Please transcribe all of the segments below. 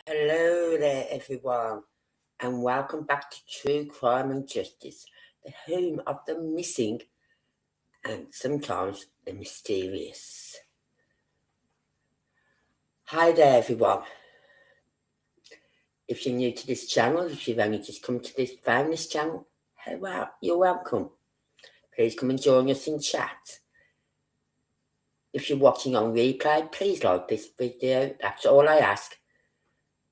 Hello there, everyone, and welcome back to True Crime and Justice, the home of the missing and sometimes the mysterious. Hi there, everyone. If you're new to this channel, if you've only just found this channel, well, you're welcome. Please come and join us in chat. If you're watching on replay, please like this video. That's all I ask.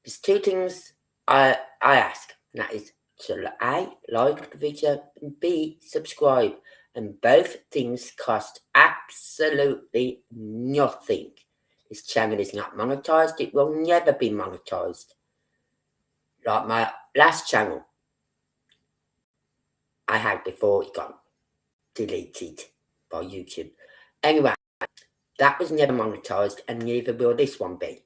There's two things I ask, and that is to A, like the video, and B, subscribe. And both things cost absolutely nothing. This channel is not monetized. It will never be monetized. Like my last channel I had before it got deleted by YouTube. Anyway, that was never monetized, and neither will this one be.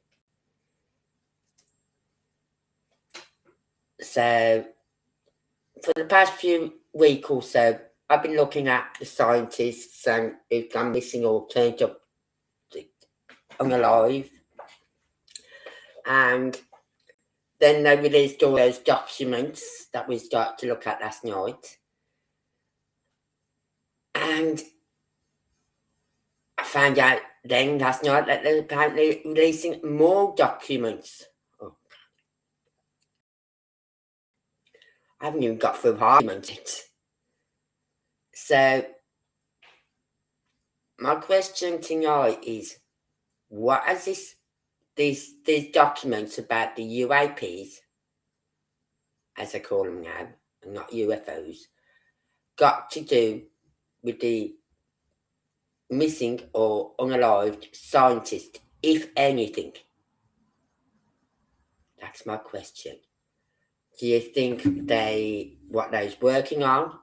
So, for the past few weeks or so, I've been looking at the scientists and who've gone missing or turned up unalive. And then they released all those documents that we started to look at last night. And I found out then last night that they're apparently releasing more documents. Oh. I haven't even got through half of it. So, my question tonight is, what has these documents about the UAPs, as I call them now, and not UFOs, got to do with the missing or unalived scientist, if anything? That's my question. Do you think what they's working on?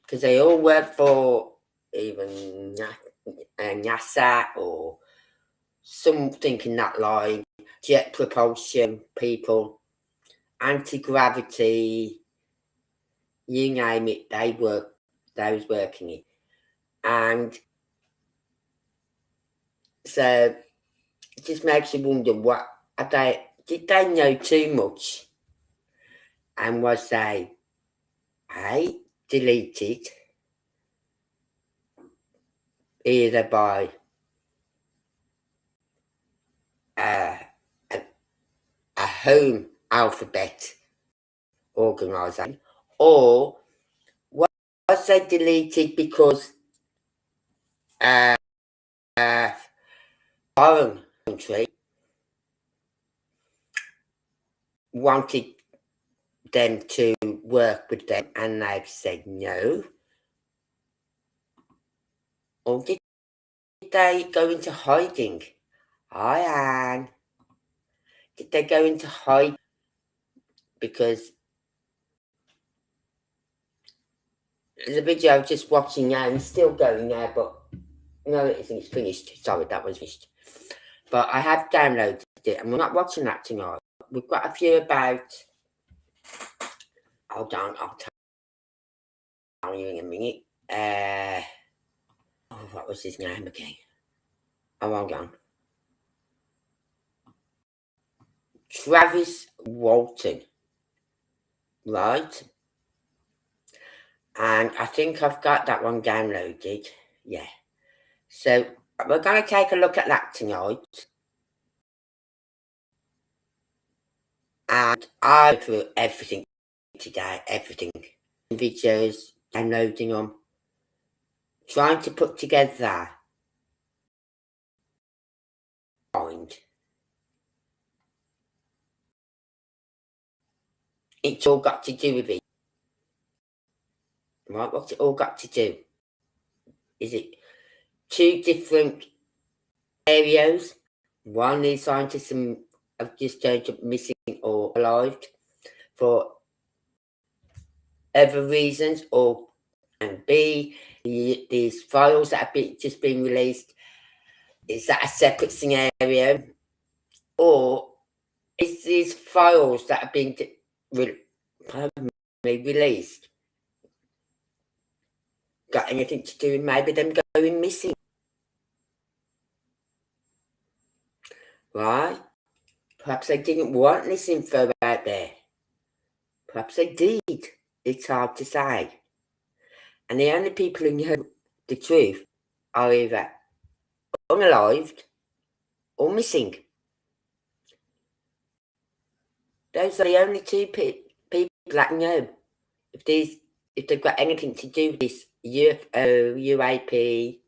Because they all work for even NASA or something in that line, jet propulsion people, anti-gravity, you name it, they was working it. And so it just makes you wonder, did they know too much? And was they deleted either by a home alphabet organisation, or was they deleted because foreign country wanted them to work with them and they've said no? Or did they go into hiding? Hi, Anne. Did they go into hiding because the video I'm just watching now and still going now, but no, it isn't. It's finished. Sorry, that was finished. But I have downloaded it, and we're not watching that tonight. We've got a few about. Hold on, I'll tell you in a minute. What was his name again? Oh, hold on. Travis Walton. Right. And I think I've got that one downloaded. Yeah. So we're going to take a look at that tonight. And I went through everything today, everything. Videos, downloading them, trying to put together mind. It's all got to do with it. Right, what's it all got to do? Is it two different areas? One, the scientists have just turned up missing or alive for other reasons, and B, these files that have just been released, is that a separate scenario? Or is these files that have been released got anything to do with maybe them going missing? Right? Perhaps I didn't want this info out there. Perhaps I did. It's hard to say. And the only people who know the truth are either unalived or missing. Those are the only two people that know if they've got anything to do with this UFO, UAP,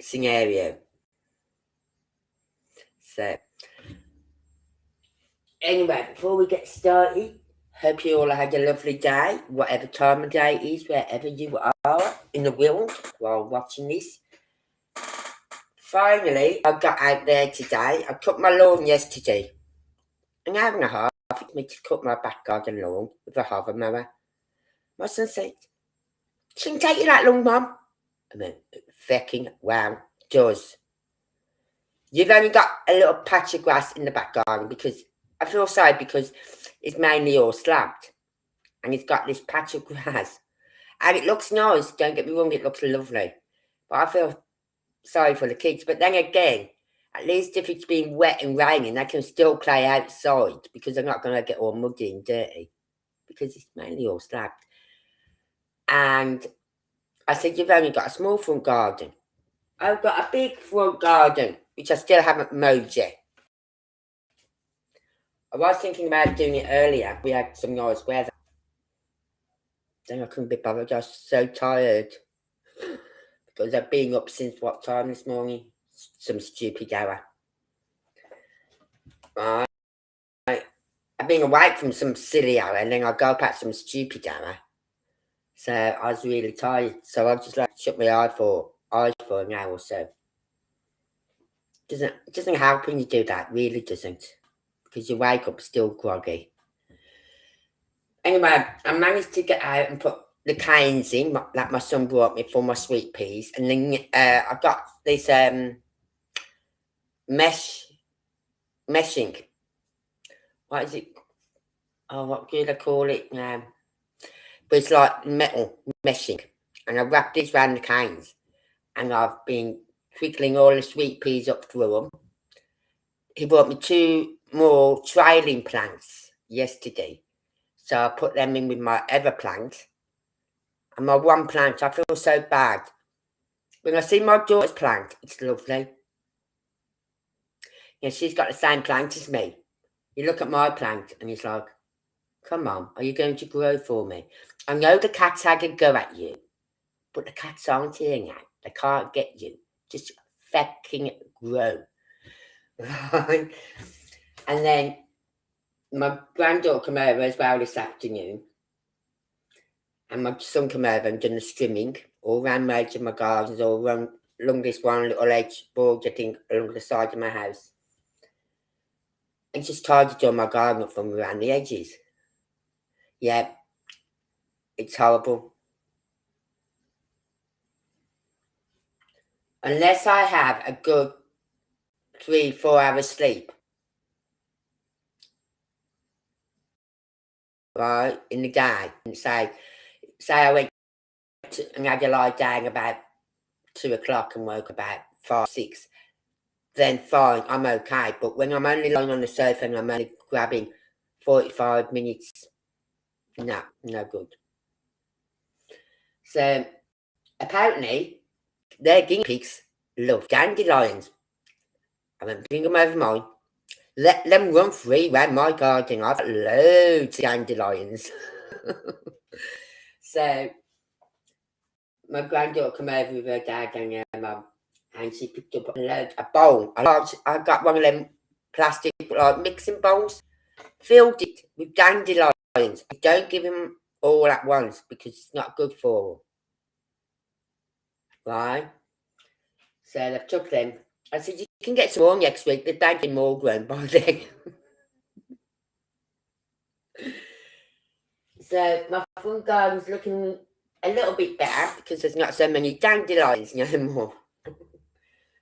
scenario. So, anyway, before we get started, hope you all had a lovely day, whatever time of day it is, wherever you are in the world while watching this. Finally, I got out there today. I cut my lawn yesterday. An hour and a half it took me to cut my back garden lawn with a hover mower. My son said, "Shouldn't take you that long, Mum." I mean, fucking wow, does. You've only got a little patch of grass in the back garden because I feel sorry because it's mainly all slabbed. And it's got this patch of grass. And it looks nice, don't get me wrong, it looks lovely. But I feel sorry for the kids. But then again, at least if it's been wet and raining, they can still play outside because they're not going to get all muddy and dirty because it's mainly all slabbed. And I said, "You've only got a small front garden." "I've got a big front garden, which I still haven't mowed yet." I was thinking about doing it earlier. We had some nice weather. Then I couldn't be bothered. I was so tired because I've been up since what time this morning? Some stupid hour. Right. I've been awake from some silly hour and then I go up at some stupid hour. So I was really tired. So I just like shut my eyes for an hour or so. It doesn't help when you do that, really doesn't. Because you wake up still groggy. Anyway, I managed to get out and put the canes in that my son brought me for my sweet peas. And then I got this meshing. What is it? Oh, what do they call it now? But it's like metal meshing. And I wrapped this around the canes. And I've been twiddling all the sweet peas up through them. He brought me 2 more trailing plants yesterday. So I put them in with my other plant. And my one plant, I feel so bad. When I see my daughter's plant, it's lovely. Yeah, she's got the same plant as me. You look at my plant and it's like, come on, are you going to grow for me? I know the cats had a go at you, but the cats aren't here now. They can't get you. Just fucking grow. Right? And then my granddaughter came over as well this afternoon. And my son came over and done the strimming all around my edge of my gardens, all along this one little edge board, I think, along the side of my house. And just tidied all my garden up from around the edges. Yeah, it's horrible. Unless I have a good 3-4 hours sleep, right, in the day, and say I went and had a lie down about 2 o'clock and woke about 5, 6, then fine, I'm okay. But when I'm only lying on the sofa and I'm only grabbing 45 minutes, no good. So apparently their guinea pigs love dandelions. I went bring them over mine. Let them run free around my garden. I've got loads of dandelions. So my granddaughter came over with her dad and her mum, and she picked up a bowl. I got one of them plastic like mixing bowls, filled it with dandelions. Don't give them all at once because it's not good for them. Right? So they've took them. I said, you can get some more next week. They're banking more grown by then. So my front garden's looking a little bit better because there's not so many dandelions no more.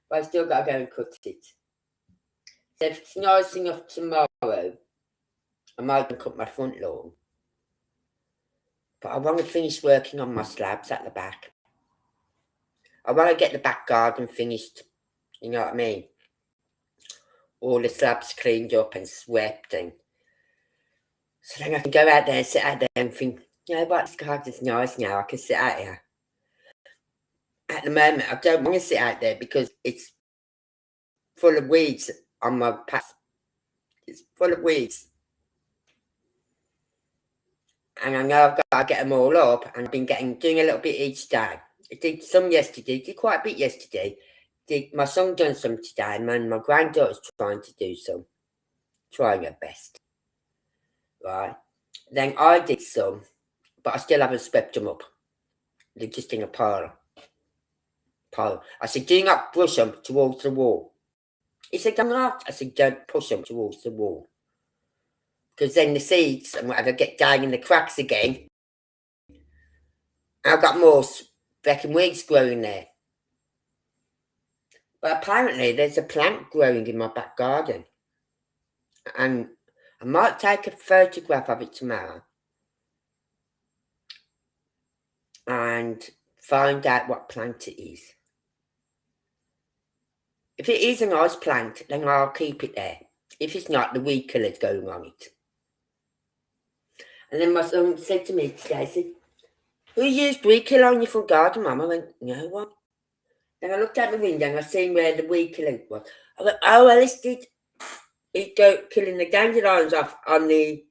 But I've still got to go and cut it. So if it's nice enough tomorrow, I might cut my front lawn. But I want to finish working on my slabs at the back. I want to get the back garden finished You know what I mean? All the slabs cleaned up and swept, and so then I can go out there and sit out there and think, you know what, this garden's nice now, I can sit out here. At the moment, I don't want to sit out there because it's full of weeds on my path. It's full of weeds. And I know I've got to get them all up, and I've been doing a little bit each day. I did some yesterday, did quite a bit yesterday. My son done some today, and my granddaughter's trying to do some. Trying her best. Right? Then I did some, but I still haven't swept them up. They're just in a pile. I said, do not push them towards the wall. He said, I'm not. I said, don't push them towards the wall. Because then the seeds and whatever get down in the cracks again. I've got more freaking weeds growing there. But apparently there's a plant growing in my back garden. And I might take a photograph of it tomorrow. And find out what plant it is. If it is a nice plant, then I'll keep it there. If it's not, the weed killer's going on it. And then my son said to me today, he said, who used weed killer on your front garden, Mum? I went, no one. Then I looked out the window and I seen where the weed killer was. I went, oh, well, he'd go killing the dandelions off on the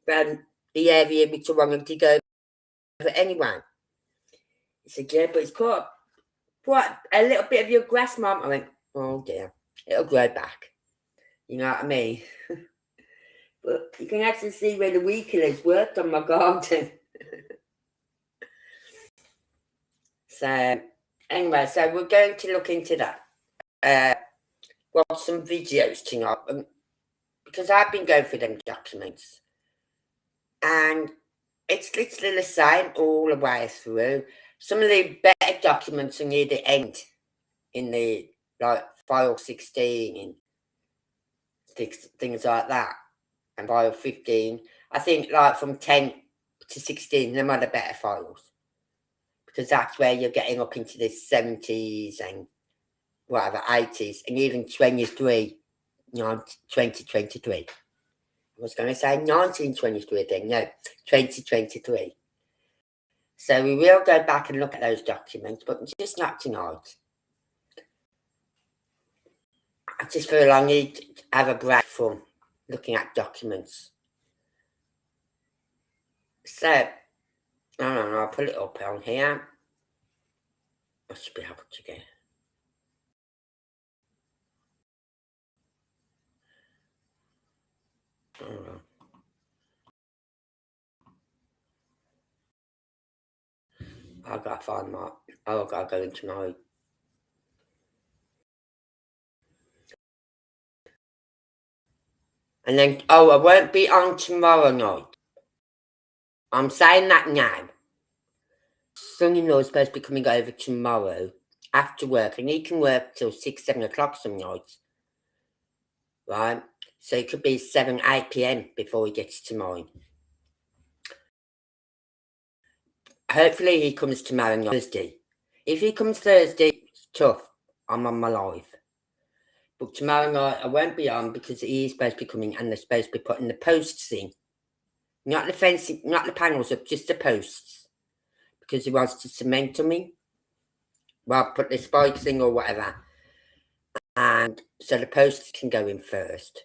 area which I wanted to go for anyway. He said, yeah, but it's caught quite a little bit of your grass, Mum. I went, oh dear, it'll grow back. You know what I mean? But you can actually see where the weed killers worked on my garden. So, anyway, so we're going to look into that. Watch some videos tonight. Because I've been going through them documents. And it's literally the same all the way through. Some of the better documents are near the end. In the, like, file 16 and things like that. And file 15. I think, like, from 10 to 16, them are the better files. Because that's where you're getting up into the 70s and whatever, 80s, and even 2023. I was going to say 1923 then, no, 2023. So we will go back and look at those documents, but just not tonight. I just feel I need to have a break from looking at documents. So, I don't know, I'll put it up on here. I should be able to get. I don't know. I've got to find my. I've got to go into my. And then, I won't be on tomorrow night. I'm saying that now. Son-in-law is supposed to be coming over tomorrow after work, and he can work till 6, 7 o'clock some nights. Right? So it could be 7, 8 p.m. before he gets to mine. Hopefully he comes tomorrow night, Thursday. If he comes Thursday, it's tough. I'm on my live. But tomorrow night I won't be on because he is supposed to be coming and they're supposed to be putting the posts in. Not the fencing, not the panels up, just the posts. Because he wants to cement them in. Well, put the spikes in or whatever. And so the posts can go in first.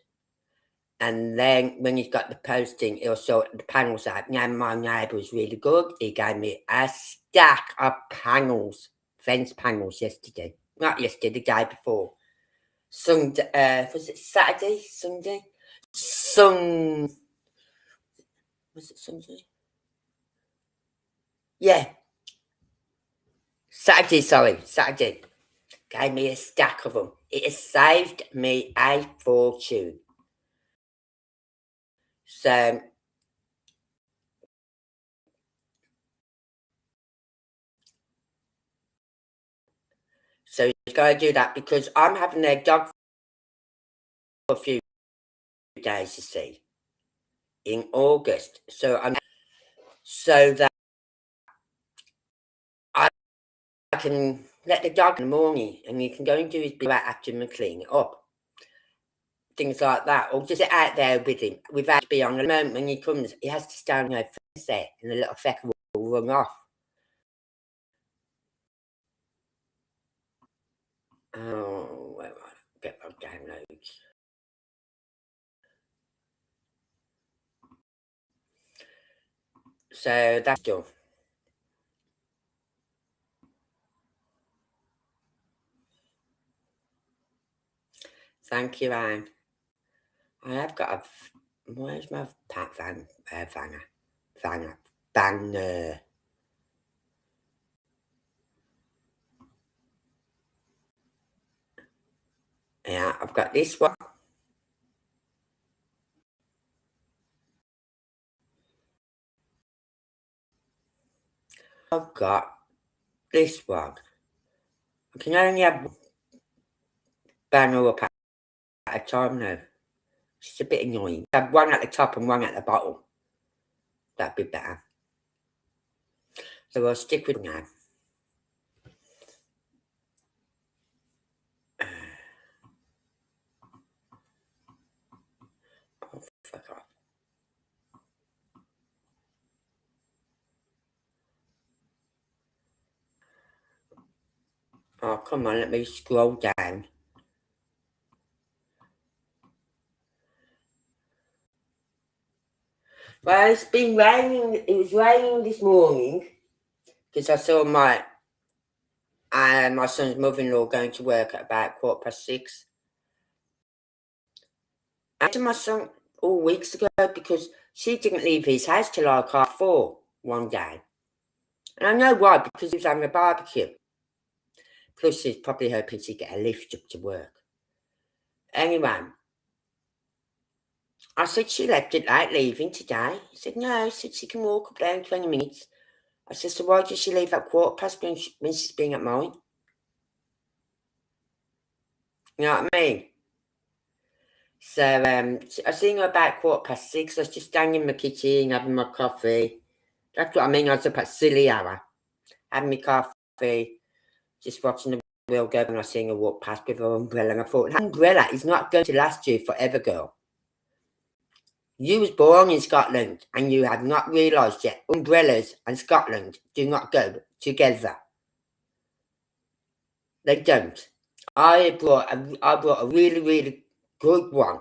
And then when he's got the post in, he'll sort the panels out. Now my neighbour was really good. He gave me a stack of panels, fence panels yesterday. Not yesterday, the day before. Sunday, was it Saturday? Sunday? Was it Sunday? Yeah. Saturday. Gave me a stack of them. It has saved me a fortune. So he's got to do that because I'm having their dog for a few days, you see, in August. So that I can let the dog in the morning, and he can go and do his bit after him and clean it up. Things like that, or just sit out there with him without being on. The moment when he comes, he has to stand there face there, and the little fecker will run off. Oh, well, I'll get my downloads. So that's done. Thank you, Anne. I have got a. Where's my banger? Yeah, I've got this one. I've got this one. I can only have one banger up at a time now. It's a bit annoying. I have one at the top and one at the bottom. That'd be better. So I'll stick with now. Oh, fuck off. Oh, come on, let me scroll down. Well, it's been raining. It was raining this morning because I saw my son's mother-in-law going to work at about 6:15. I to my son all weeks ago because she didn't leave his house till like 4:30 one day. And I know why, because he was having a barbecue. Plus, he's probably hoping to get a lift up to work. Anyway, I said she left it late leaving today. He said, no, he said she can walk up there in 20 minutes. I said, so why did she leave at 15:15 when she's been at mine? You know what I mean? So I seen her about 6:15. I was just standing in my kitchen having my coffee. That's what I mean. I was up at silly hour, having my coffee, just watching the wheel go, and I seen her walk past with her umbrella. And I thought, that umbrella is not going to last you forever, girl. You was born in Scotland, and you have not realised yet. Umbrellas and Scotland do not go together. They don't. I brought a really, really good one.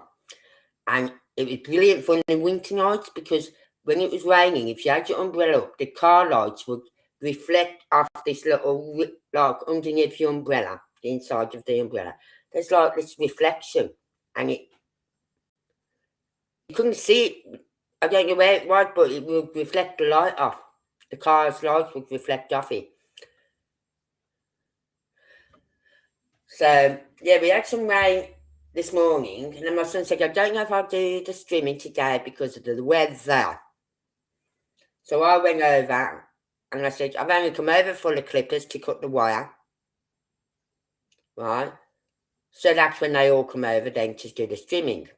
And it was brilliant for the winter nights because when it was raining, if you had your umbrella up, the car lights would reflect off this little, like underneath your umbrella, the inside of the umbrella. There's like this reflection, and you couldn't see it. I don't know where it was, but it would reflect the light off. The car's lights would reflect off it. So, yeah, we had some rain this morning, and then my son said, I don't know if I'll do the streaming today because of the weather. So I went over and I said, I've only come over for the clippers to cut the wire. Right? So that's when they all come over then to do the streaming.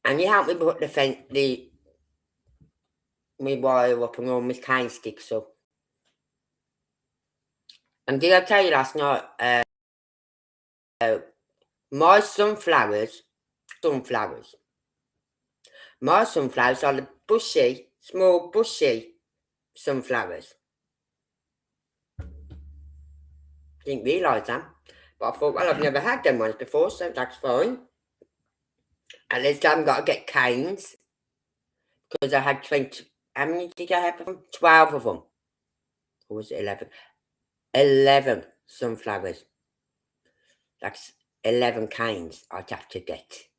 And he helped me put my wire up and all my cane sticks up. And did I tell you last night, my sunflowers are the bushy, small bushy sunflowers. Didn't realise that. But I thought, well, I've never had them ones before, so that's fine. At least I haven't got to get canes. Because I had 20. How many did I have of them? 12 of them. Or was it 11? 11 sunflowers. That's 11 canes I'd have to get.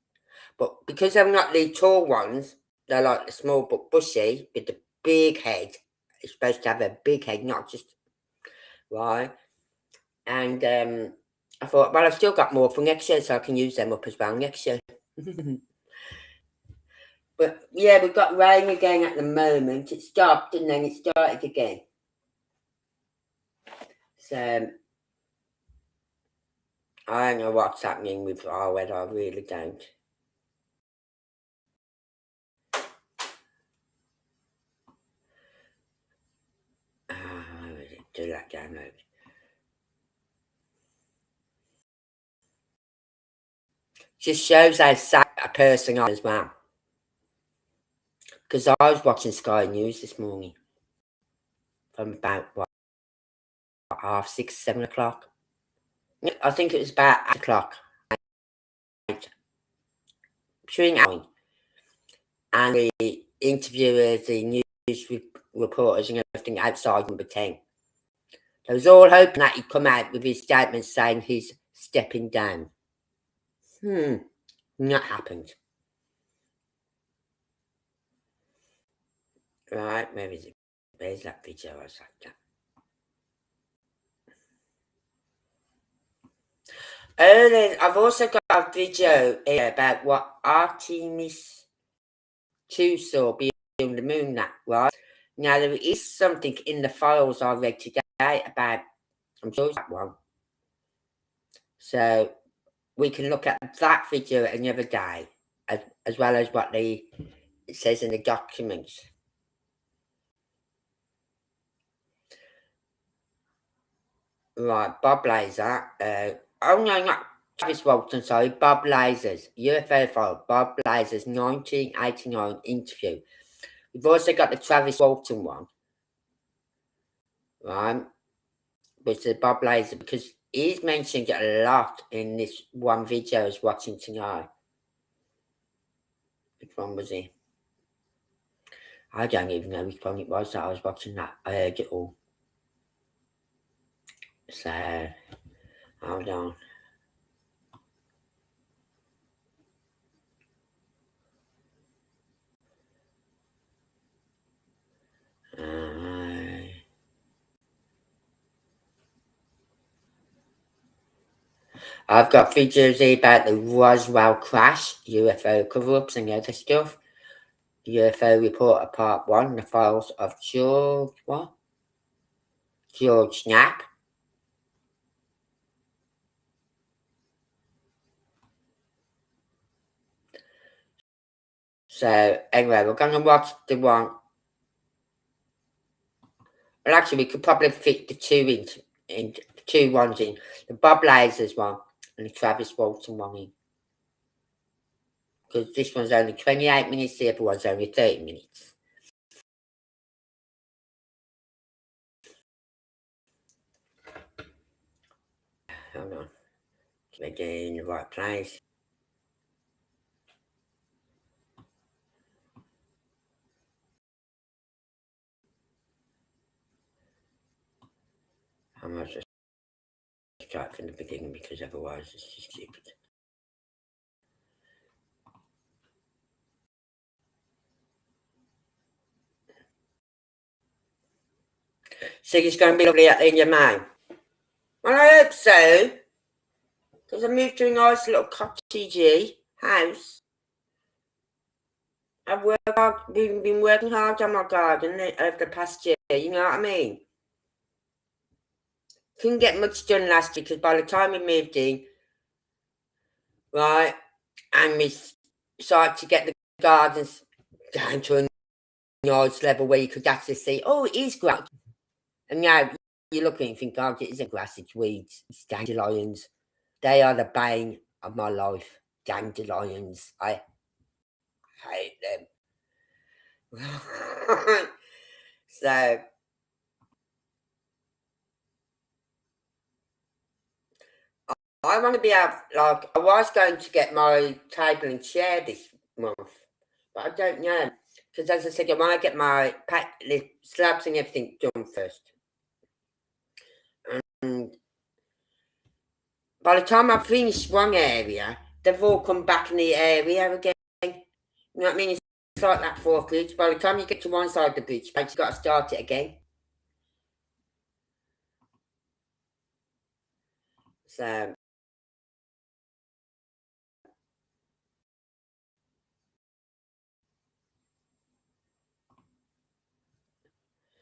But because they're not the tall ones, they're like the small but bushy with the big head. It's supposed to have a big head, not just. Right? And I thought, well, I've still got more for next year, so I can use them up as well next year. But yeah, we've got rain again at the moment. It stopped and then it started again. So I don't know what's happening with our weather. I really don't. Do that download. Just shows how sad a person I am as well. Because I was watching Sky News this morning from about, what, 6:30, 7 o'clock. I think it was about 8 o'clock. Between hours. And the interviewers, the news reporters and everything outside number 10. I was all hoping that he'd come out with his statement saying he's stepping down. Not happened. Right, where is it? Where's that video I was at? I've also got a video here about what Artemis 2 saw beyond the moon, that right? Now, there is something in the files I read today about, I'm sure it's that one. So, we can look at that video another day, as well as what it says in the documents. Right, Bob Laser. Oh no, not Travis Walton, sorry. Bob Laser's UFO file. Bob Laser's 1989 interview. We've also got the Travis Walton one. Right? Which is Bob Laser, because he's mentioned it a lot in this one video I was watching tonight. Which one was he? I don't even know which one it was that I was watching that. I heard it all. So, hold on. I've got videos here about the Roswell crash, UFO cover-ups and other stuff. UFO Reporter Part 1, the files of George Knapp. So, anyway, we're going to watch the one. Well, actually, we could probably fit the two ones in. The Bob Lasers one and the Travis Walton one in. Because this one's only 28 minutes, the other one's only 30 minutes. Hold on. Get it in the right place. I might just start from the beginning because otherwise it's just stupid. So it's going to be lovely at the end of May. Well, I hope so. Because I moved to a nice little cottagey house. I've been working hard on my garden over the past year, you know what I mean? Couldn't get much done last year because by the time we moved in, right, and we started to get the gardens down to a nice level where you could actually see, oh, it is grass. And now you look at it and think, oh, it isn't grass, it's weeds, it's dandelions. They are the bane of my life. Dandelions. I hate them. So, I want to be able, like, I was going to get my table and chair this month, but I don't know. Because as I said, I want to get my the slabs and everything done first. And by the time I finish one area, they've all come back in the area again. You know what I mean? It's like that fourth bridge. By the time you get to one side of the bridge, you've got to start it again. So,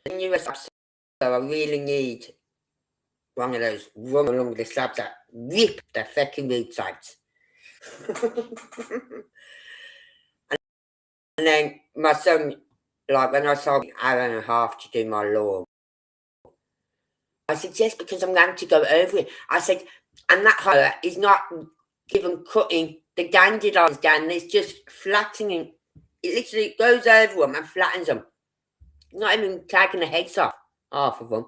in US, so I really need one of those run along the slabs that rip the fucking roots out. And then my son, like when I saw an hour and a half to do my lawn, I said, yes, because I'm going to go over it. I said, and that hire is not given cutting the dandelions down, there's just flattening. It literally goes over them and flattens them. Not even taking the heads off half of them.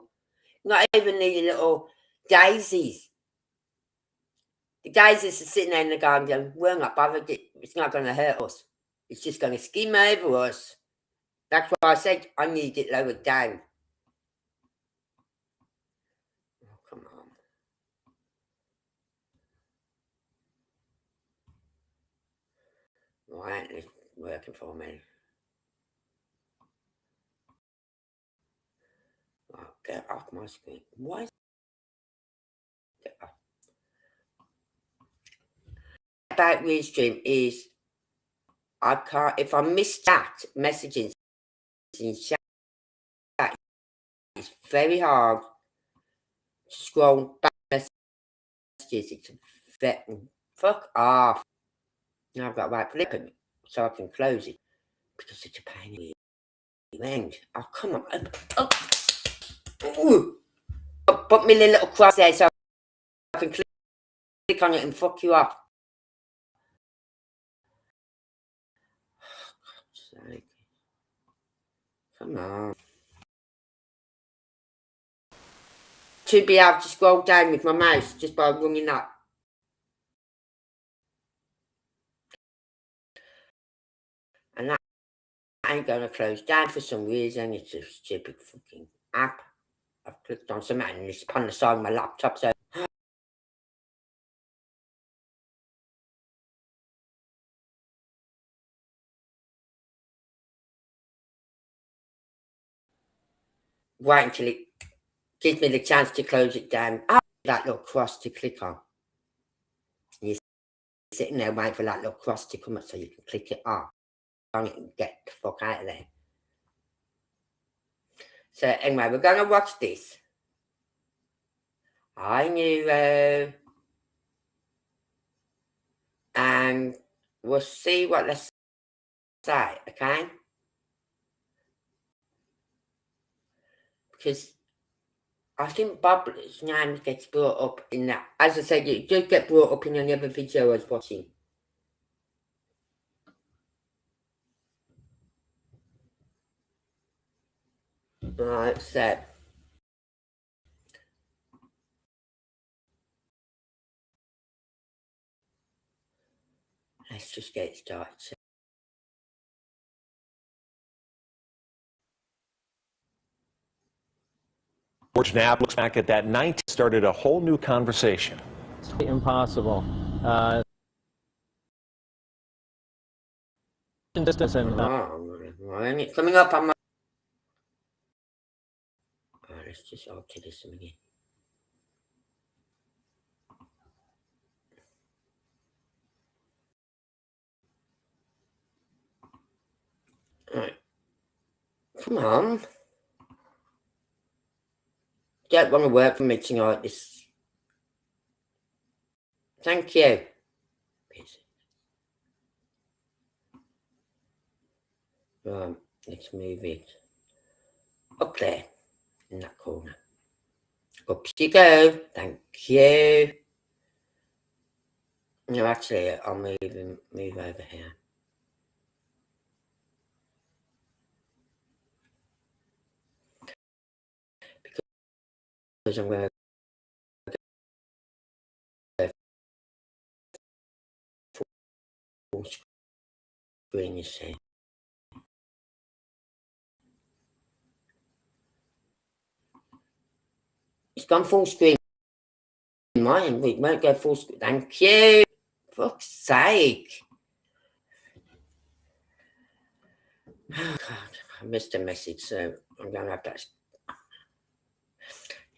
Not even the little daisies. The daisies are sitting there in the garden going, we're not bothered. It's not going to hurt us. It's just going to skim over us. That's why I said I need it lowered down. Oh, come on. Why ain't this working for me? Oh, get off my screen. Why is it off? About Restream is I can't, if I miss chat messages in chat, it's very hard to scroll back messages. It's fuck off. Now I've got to right click it so I can close it because it's a pain in the end. Oh, come on. Put me in a little cross there so I can click on it and fuck you up. Come on. To be able to scroll down with my mouse just by running up. And that ain't going to close down for some reason. It's a stupid fucking app. I've clicked on something and it's on the side of my laptop. So wait until it gives me the chance to close it down. Oh, that little cross to click on. You're sitting there waiting for that little cross to come up so you can click it off. On it and get the fuck out of there. So anyway, we're going to watch this. I knew, and we'll see what they say, okay? Because I think Bob's name gets brought up in that. As I said, it did get brought up in another video I was watching. Right, so let's just get started. George Knapp looks back at that night, started a whole new conversation. Impossible. Distance and Right, coming up on my. Let's just alter this again. Right. Come on. Don't want to work for me tonight. This. Thank you. Right, let's move it up there in that corner. Up you go. Thank you. No, actually, I'll move over here. Because I'm going to go full screen, you see. It's gone full screen. Mine, we won't go full screen. Thank you. Fuck's sake. Oh, God, I missed a message, so I'm going to have that.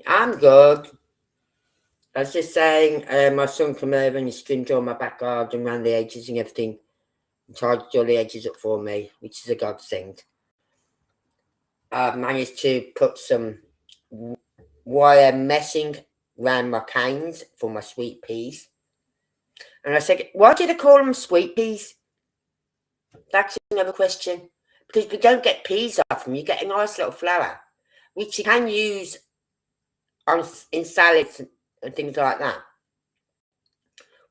I'm good. I was just saying, my son came over and he skimmed all my back garden around the edges and everything. And tidied all the edges up for me, which is a godsend. I've managed to put some wire meshing around my canes for my sweet peas. And I said, why do they call them sweet peas? That's another question. Because if you don't get peas off them, you get a nice little flour, which you can use in salads and things like that.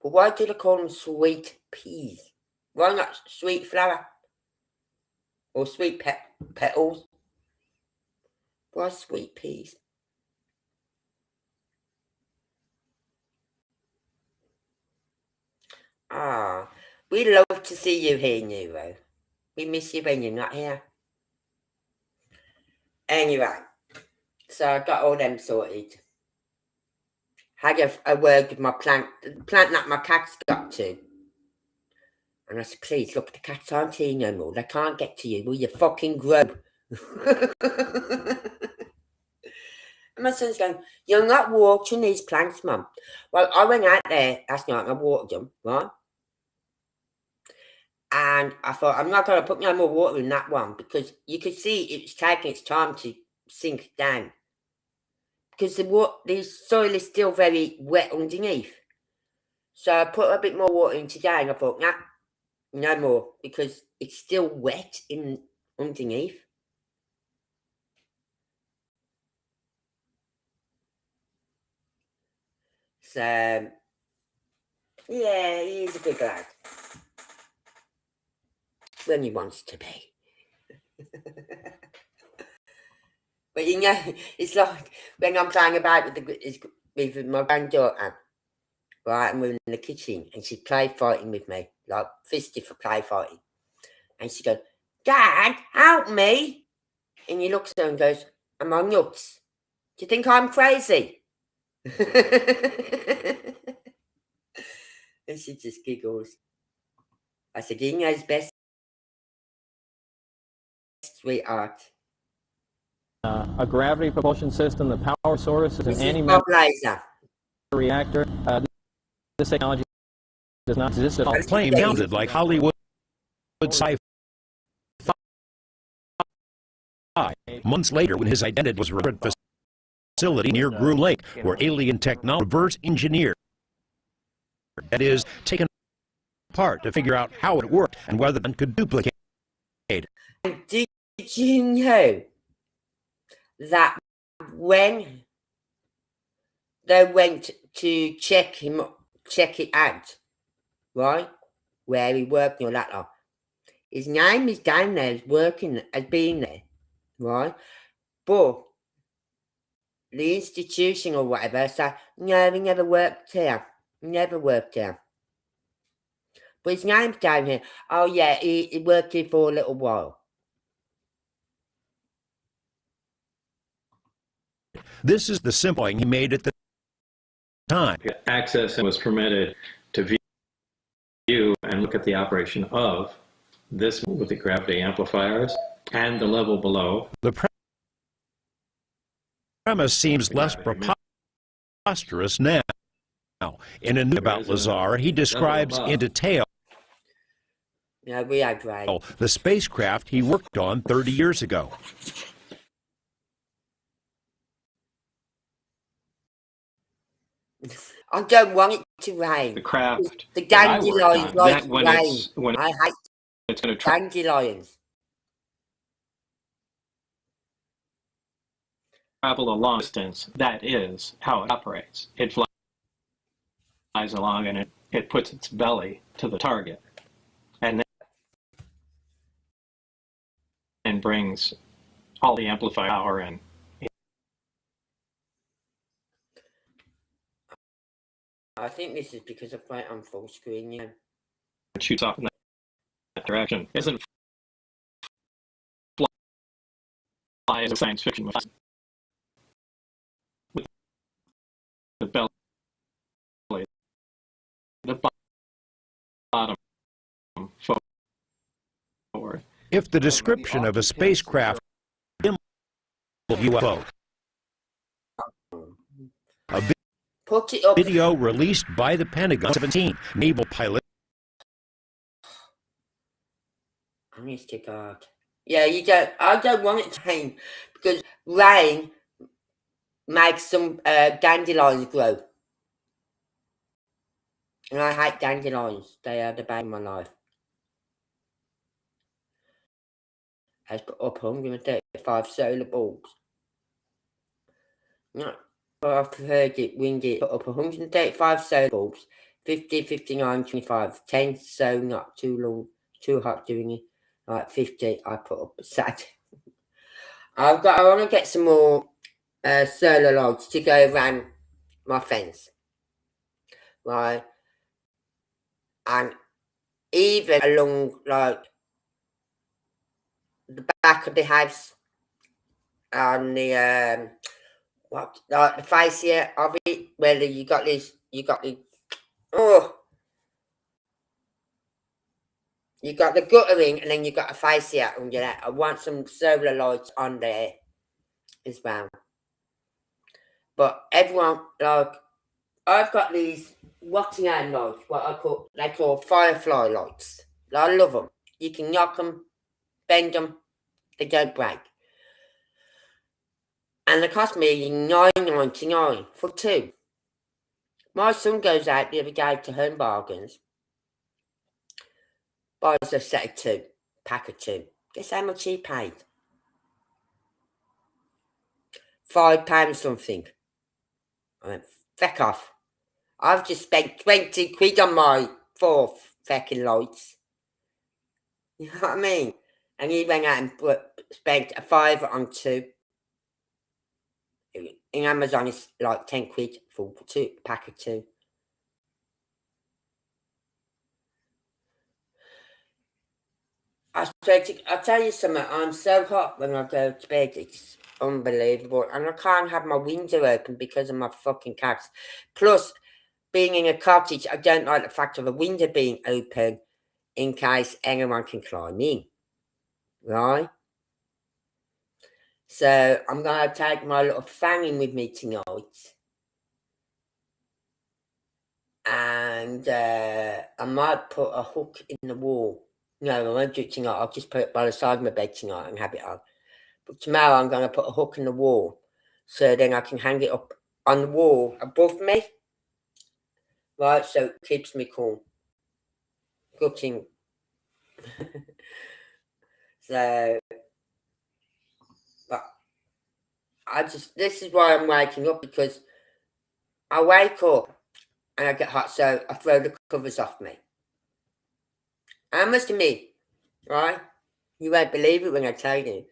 But why do they call them sweet peas. Why not sweet flower? Or sweet petals? Why sweet peas? Ah, we love to see you here, Nero. We miss you when you're not here. Anyway, so I got all them sorted. Had a word with my plant, the plant that my cats got to. And I said, please, look, the cats aren't here no more. They can't get to you. Will you fucking grow? And my son's going, you're not watering these plants, Mum. Well, I went out there last night and I watered them, right? And I thought, I'm not going to put no more water in that one because you could see it was taking its time to sink down. Because the soil is still very wet underneath. So I put a bit more water in today and I thought, nah, no more, because it's still wet underneath. So, yeah, he's a good lad. When he wants to be. But you know, it's like when I'm playing about with my granddaughter, right, and we're in the kitchen, and she's play fighting with me, like fisty for play fighting. And she goes, Dad, help me. And he looks at her and goes, am I nuts? Do you think I'm crazy? And she just giggles. I said, he knows best, sweetheart. A gravity propulsion system, the power source is an This is antimatter Bob Laser. reactor. This technology does not exist at all. Plane sounded like Hollywood sci-fi. Months later, when his identity was revealed at a facility near Groom Lake, where alien technology reverse engineered, that is, taken apart to figure out how it worked and whether one could duplicate. And did you know that when they went to check it out, right, where he worked and all that lot, his name is down there as working, as being there, right? But the institution or whatever said, no, he never worked here. Never worked here. But his name's down here. Oh, yeah, he worked here for a little while. This is the simple thing he made at the time. Access was permitted to view and look at the operation of this with the gravity amplifiers and the level below. The premise seems less preposterous now. In a new about Lazar, he describes in detail Yeah, we are great. the spacecraft he worked on 30 years ago. I don't want it to rain. The craft The that I worked dandelions on, like that when rain. I hate it's going to try dandelions. travel a long distance, that is how it operates. It flies along and it puts its belly to the target and then brings all the amplified power in. I think this is because of my on full screen, yeah. It shoots off in that direction. It doesn't fly as a science fiction with the belly, the bottom forward. If the description of a spacecraft UFO, a Put it up. video released by the Pentagon 17 naval pilot. Honest to God. Yeah, I don't want it to rain because rain makes some dandelions grow. And I hate dandelions. They are the bane of my life. Has put up 135 solar bulbs. No, I've heard it, winged it, put up 135 solar bulbs, 50, 59, 25. 10, so not too long, too hot doing it. Like 50, I put up Saturday. I want to get some more solar lights to go around my fence. Right. And even along like the back of the house and the the fascia of it, where you got the you got the guttering and then you got a fascia under that. I want some solar lights on there as well. But everyone, like, I've got these Rockingham lights, they call firefly lights. I love them. You can knock them, bend them, they don't break. And they cost me $9.99 for 2. My son goes out the other day to Home Bargains, buys a set of 2, pack of 2. Guess how much he paid? £5 something. I went, feck off. I've just spent 20 quid on my 4 fecking lights. You know what I mean? And he went out and spent a £5 on 2. In Amazon, it's like 10 quid for 2, pack of 2. I'll tell you something, I'm so hot when I go to bed, it's unbelievable. And I can't have my window open because of my fucking cats. Plus, being in a cottage, I don't like the fact of a window being open in case anyone can climb in. Right? So, I'm going to take my little fan in with me tonight. And I might put a hook in the wall. No, I won't do it tonight. I'll just put it by the side of my bed tonight and have it on. But tomorrow I'm going to put a hook in the wall. So then I can hang it up on the wall above me. Right, so it keeps me cool. Cooking. So, but this is why I'm waking up, because I wake up and I get hot, so I throw the covers off me. I must admit, right, you won't believe it when I tell you,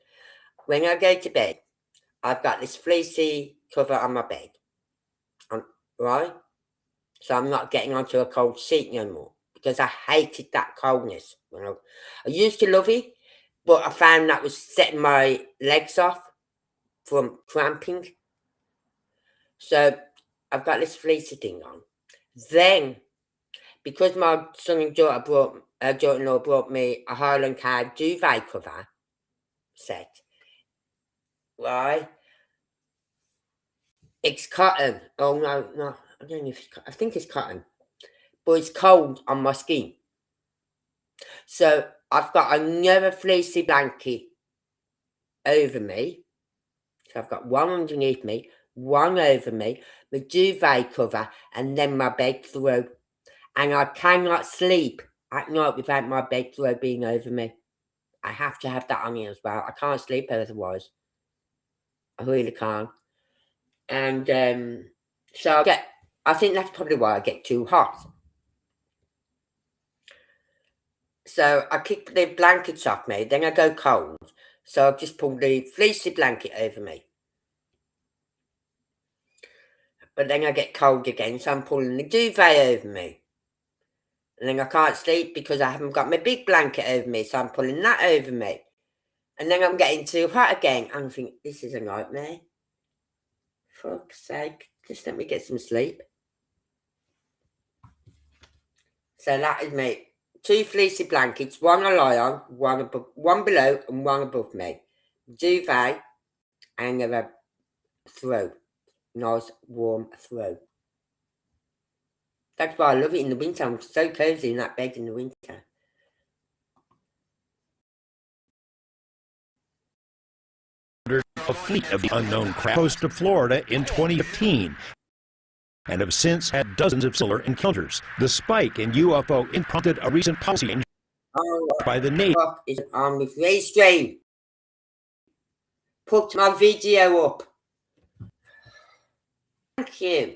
when I go to bed, I've got this fleecy cover on my bed, right? So I'm not getting onto a cold seat no more, because I hated that coldness. I used to love it, but I found that was setting my legs off from cramping. So I've got this fleecy thing on. Then, because my son and daughter-in-law brought me a Highland Cow duvet cover set, right? It's cotton. Oh, no. I don't know if it's cotton. I think it's cotton. But it's cold on my skin. So I've got another fleecy blanket over me. So I've got one underneath me, one over me, my duvet cover, and then my bedthrow. And I cannot sleep at night without my bedthrow being over me. I have to have that on me as well. I can't sleep otherwise. I really can't. And so I think that's probably why I get too hot. So I kick the blankets off me, then I go cold. So I just pull the fleecy blanket over me. But then I get cold again, so I'm pulling the duvet over me. And then I can't sleep because I haven't got my big blanket over me, so I'm pulling that over me. And then I'm getting too hot again. I'm thinking, this is a nightmare. Fuck's sake, just let me get some sleep. So that is me. 2 fleecy blankets, one I lie on, one below and one above me. Duvet and a throw. Nice warm throw. That's why I love it in the winter. I'm so cozy in that bed in the winter. A fleet of the unknown craft coast of Florida in 2015 and have since had dozens of similar encounters. The spike in UFO prompted a recent policy change by the Navy. Is on with Restream. Put my video up. Thank you.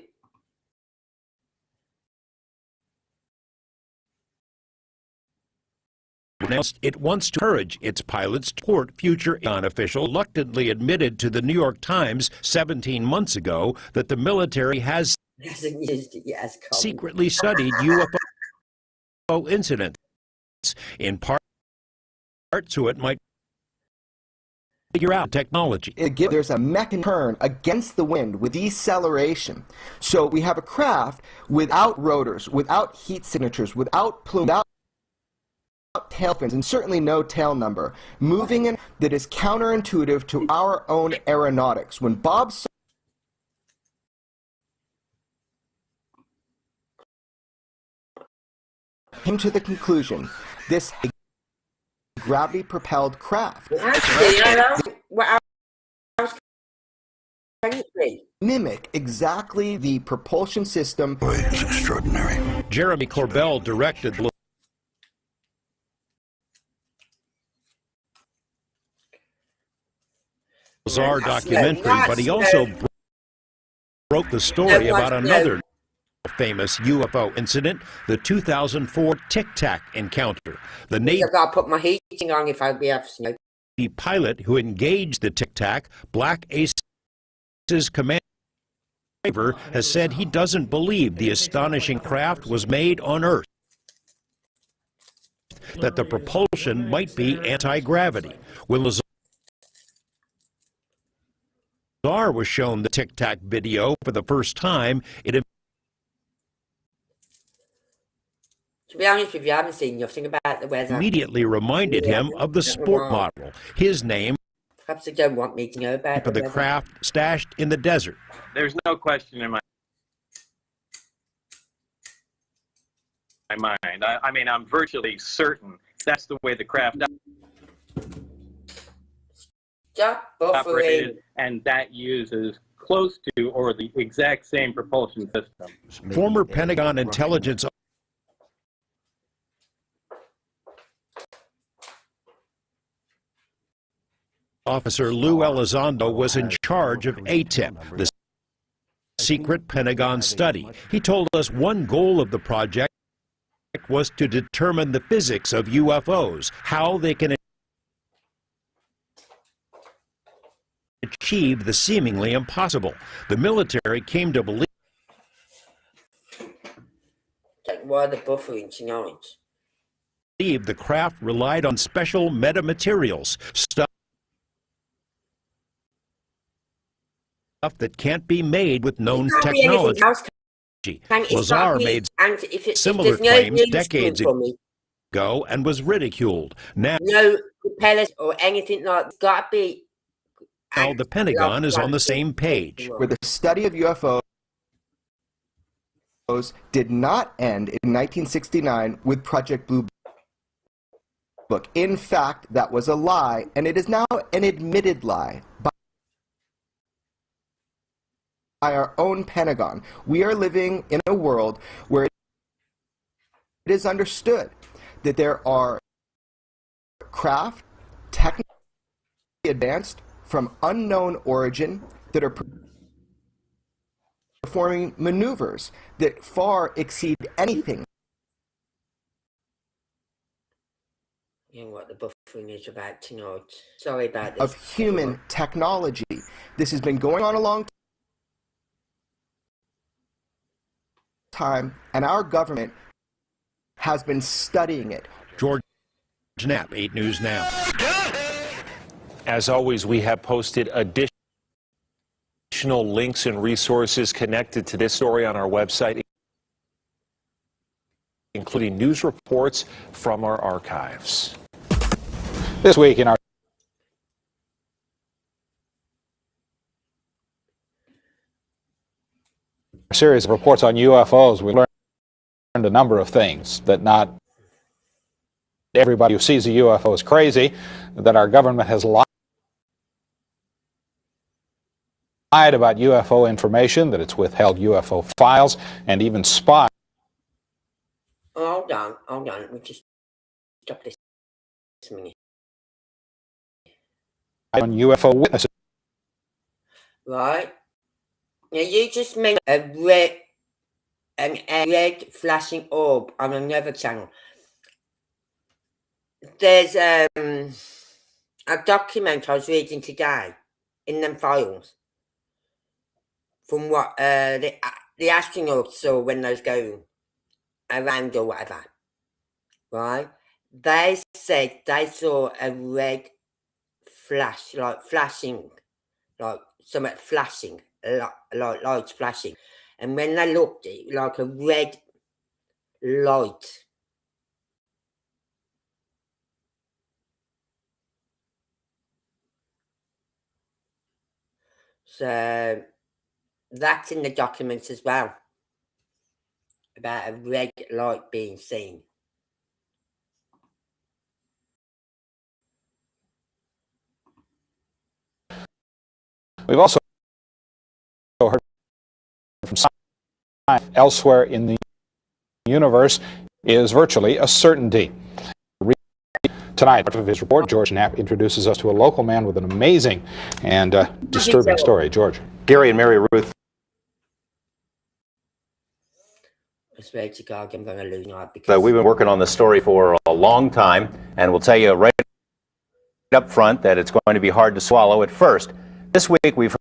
announced it wants to encourage its pilots to support future. An official reluctantly admitted to the New York Times 17 months ago that the military has Hasn't used it yet as common. secretly studied UFO incidents, in part so it might figure out technology. There's a mechanism turn against the wind with deceleration. So we have a craft without rotors, without heat signatures, without plume, without tail fins, and certainly no tail number, moving in that is counterintuitive to our own aeronautics. When Bob came to the conclusion, this gravity-propelled craft mimic exactly the propulsion system. It's extraordinary. Jeremy Corbell directed the bizarre documentary, but he also broke the story about another famous UFO incident, the 2004 Tic Tac encounter. The Navy I've got to put my heating on if I be have snow. pilot who engaged the Tic Tac, Black Ace's commander, has said he doesn't believe the astonishing craft was made on Earth, that the propulsion might be anti-gravity. When Lazar was shown the Tic Tac video for the first time, it To be honest with you, I haven't seen nothing about the weather. immediately reminded him of the sport model, his name Perhaps they don't want me to know about for the weather. craft stashed in the desert. There's no question in my mind. I mean, I'm virtually certain that's the way the craft Stop buffering. operated, and that uses close to or the exact same propulsion system. Former Pentagon intelligence officer Lou Elizondo was in charge of ATIP, the secret Pentagon study. He told us one goal of the project was to determine the physics of UFOs, how they can achieve the seemingly impossible. The military came to believe Like, why the buffering tonight? the craft relied on special metamaterials, stuff that can't be made with known It can't be anything technology. else, can it? It's Lazar not made and if similar there's no claims news decades for me, ago and was ridiculed. Now no propellers or anything like it's got to be. the Pentagon is on the same page. Where the study of UFOs did not end in 1969 with Project Blue Book. In fact, that was a lie, and it is now an admitted lie by our own Pentagon. We are living in a world where it is understood that there are craft, technically advanced, from unknown origin that are performing maneuvers that far exceed anything. You know what the buffering is about tonight. Sorry about this. Of human technology. This has been going on a long time, and our government has been studying it. George Knapp, 8 News Now. As always, we have posted additional links and resources connected to this story on our website, including news reports from our archives. This week in our series of reports on UFOs, we learned a number of things: that not everybody who sees a UFO is crazy, that our government has lied about UFO information, that it's withheld UFO files, and even spied Hold on. Let me just stop this a minute. on UFO witnesses. Right? Now you just mentioned a red flashing orb on another channel. there's a document I was reading today in them files from what the astronauts saw when they was going around or whatever, right? They said they saw a red flash, like flashing, like something flashing, like lights flashing. And when they looked, it like a red light. So that's in the documents as well, about a red light being seen. We've also heard from science elsewhere in the universe is virtually a certainty. Tonight, of his report, George Knapp introduces us to a local man with an amazing and disturbing story. George. Gary and Mary Ruth. I swear to God, I'm going to lose now because So we've been working on this story for a long time, and we'll tell you right up front that it's going to be hard to swallow at first. This week, we've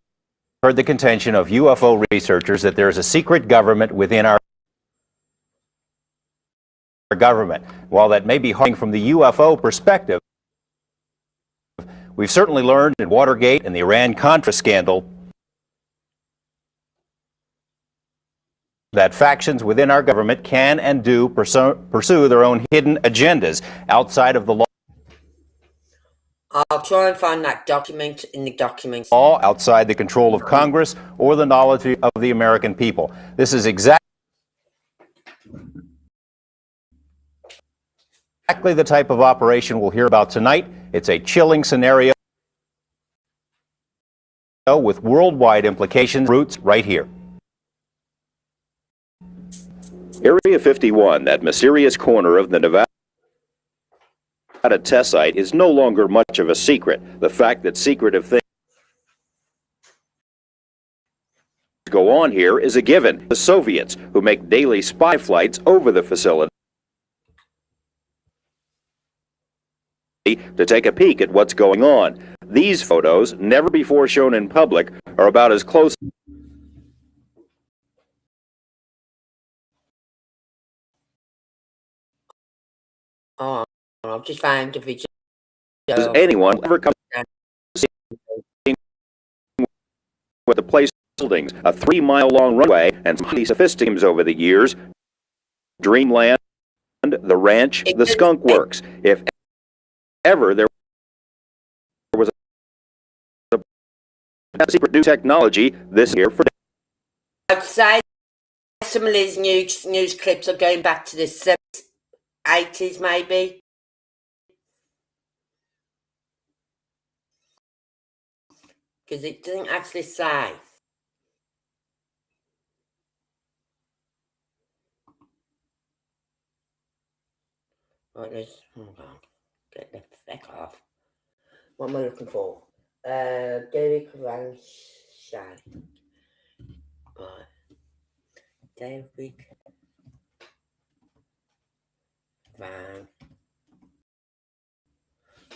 heard the contention of UFO researchers that there's a secret government within our government. While that may be hard from the UFO perspective, we've certainly learned in Watergate and the Iran-Contra scandal that factions within our government can and do pursue their own hidden agendas outside of the law. I'll try and find that document in the documents. All outside the control of Congress or the knowledge of the American people. This is exactly the type of operation we'll hear about tonight. It's a chilling scenario with worldwide implications. Roots right here. Area 51, that mysterious corner of the Nevada test site, is no longer much of a secret. The fact that secretive things go on here is a given. The Soviets, who make daily spy flights over the facility to take a peek at what's going on. These photos, never before shown in public, are about as close Oh, I've just found a video. as anyone ever come to see with the place buildings, a 3-mile-long runway, and some highly sophisticated teams over the years. Dreamland, the ranch, the Skunk Works. If ever there was a secret new technology, this here for. I'd say some of these news clips are going back to the 70s, 80s maybe. Because it doesn't actually say. Right, let's hold on. Get the feck off. What am I looking for? Derek Van Shine. Right. Derek Van.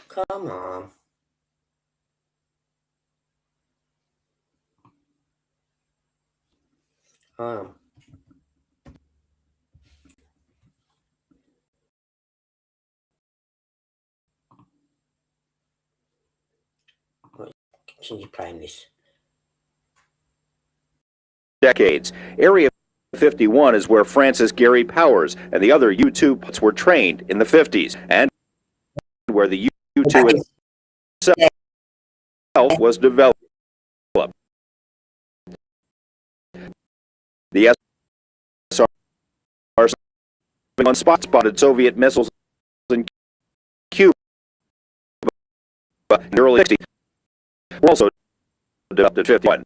Come on. Continue playing this. Decades. Area 51 is where Francis Gary Powers and the other U-2 pilots were trained in the 50s, and where the U-2 itself was developed. The SR on spotted Soviet missiles in Cuba in the early 60s. Were also developed at 51.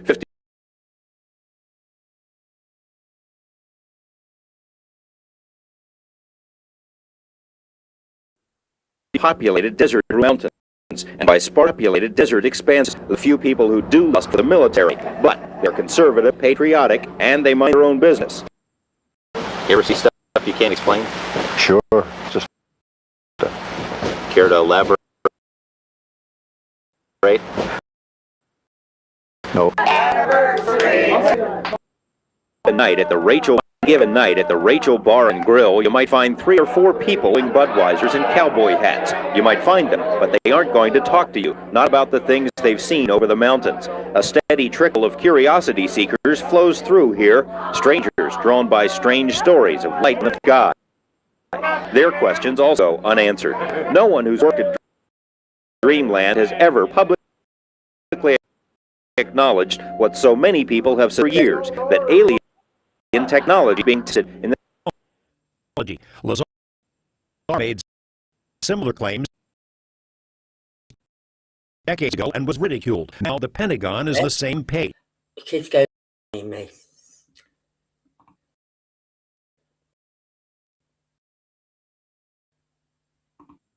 50 populated desert mountains, and by populated desert expanses, the few people who do lust for the military, but they're conservative, patriotic, and they mind their own business. You ever see stuff You can't explain? Sure. Just Care to elaborate? no. Given night at the Rachel Bar and Grill, you might find 3 or 4 people wearing Budweisers and cowboy hats. You might find them, but they aren't going to talk to you, not about the things they've seen over the mountains. A steady trickle of curiosity seekers flows through here, strangers drawn by strange stories of light in the sky. Their questions also unanswered. No one who's worked at Dreamland has ever publicly acknowledged what so many people have said for years, that alien technology being tested in the Technology. Lazar made similar claims decades ago and was ridiculed. Now the Pentagon is the same page. Kids go me.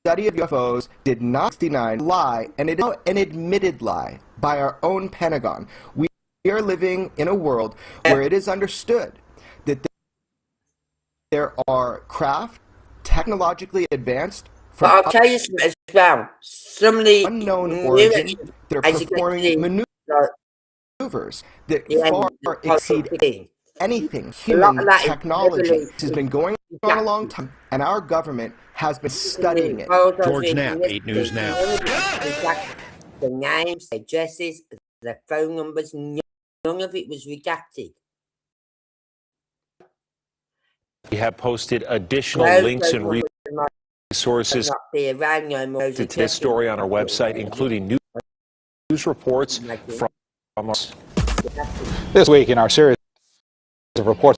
Study of UFOs did not deny lie, and it is now an admitted lie by our own Pentagon. We are living in a world where it is understood that there are craft technologically advanced But from I'll tell you something as well. Some of the unknown origin that are as you can performing see, maneuvers that the far end, exceed A anything lot human of that is technology. revolution. This has been going on a long time, and our government has been studying it. George Knapp, 8 News Now. The names, the addresses, the phone numbers, none of it was redacted. We have posted additional No links and phone numbers resources might not be around no more. to this story on our website, including news reports from us. This week in our series of reports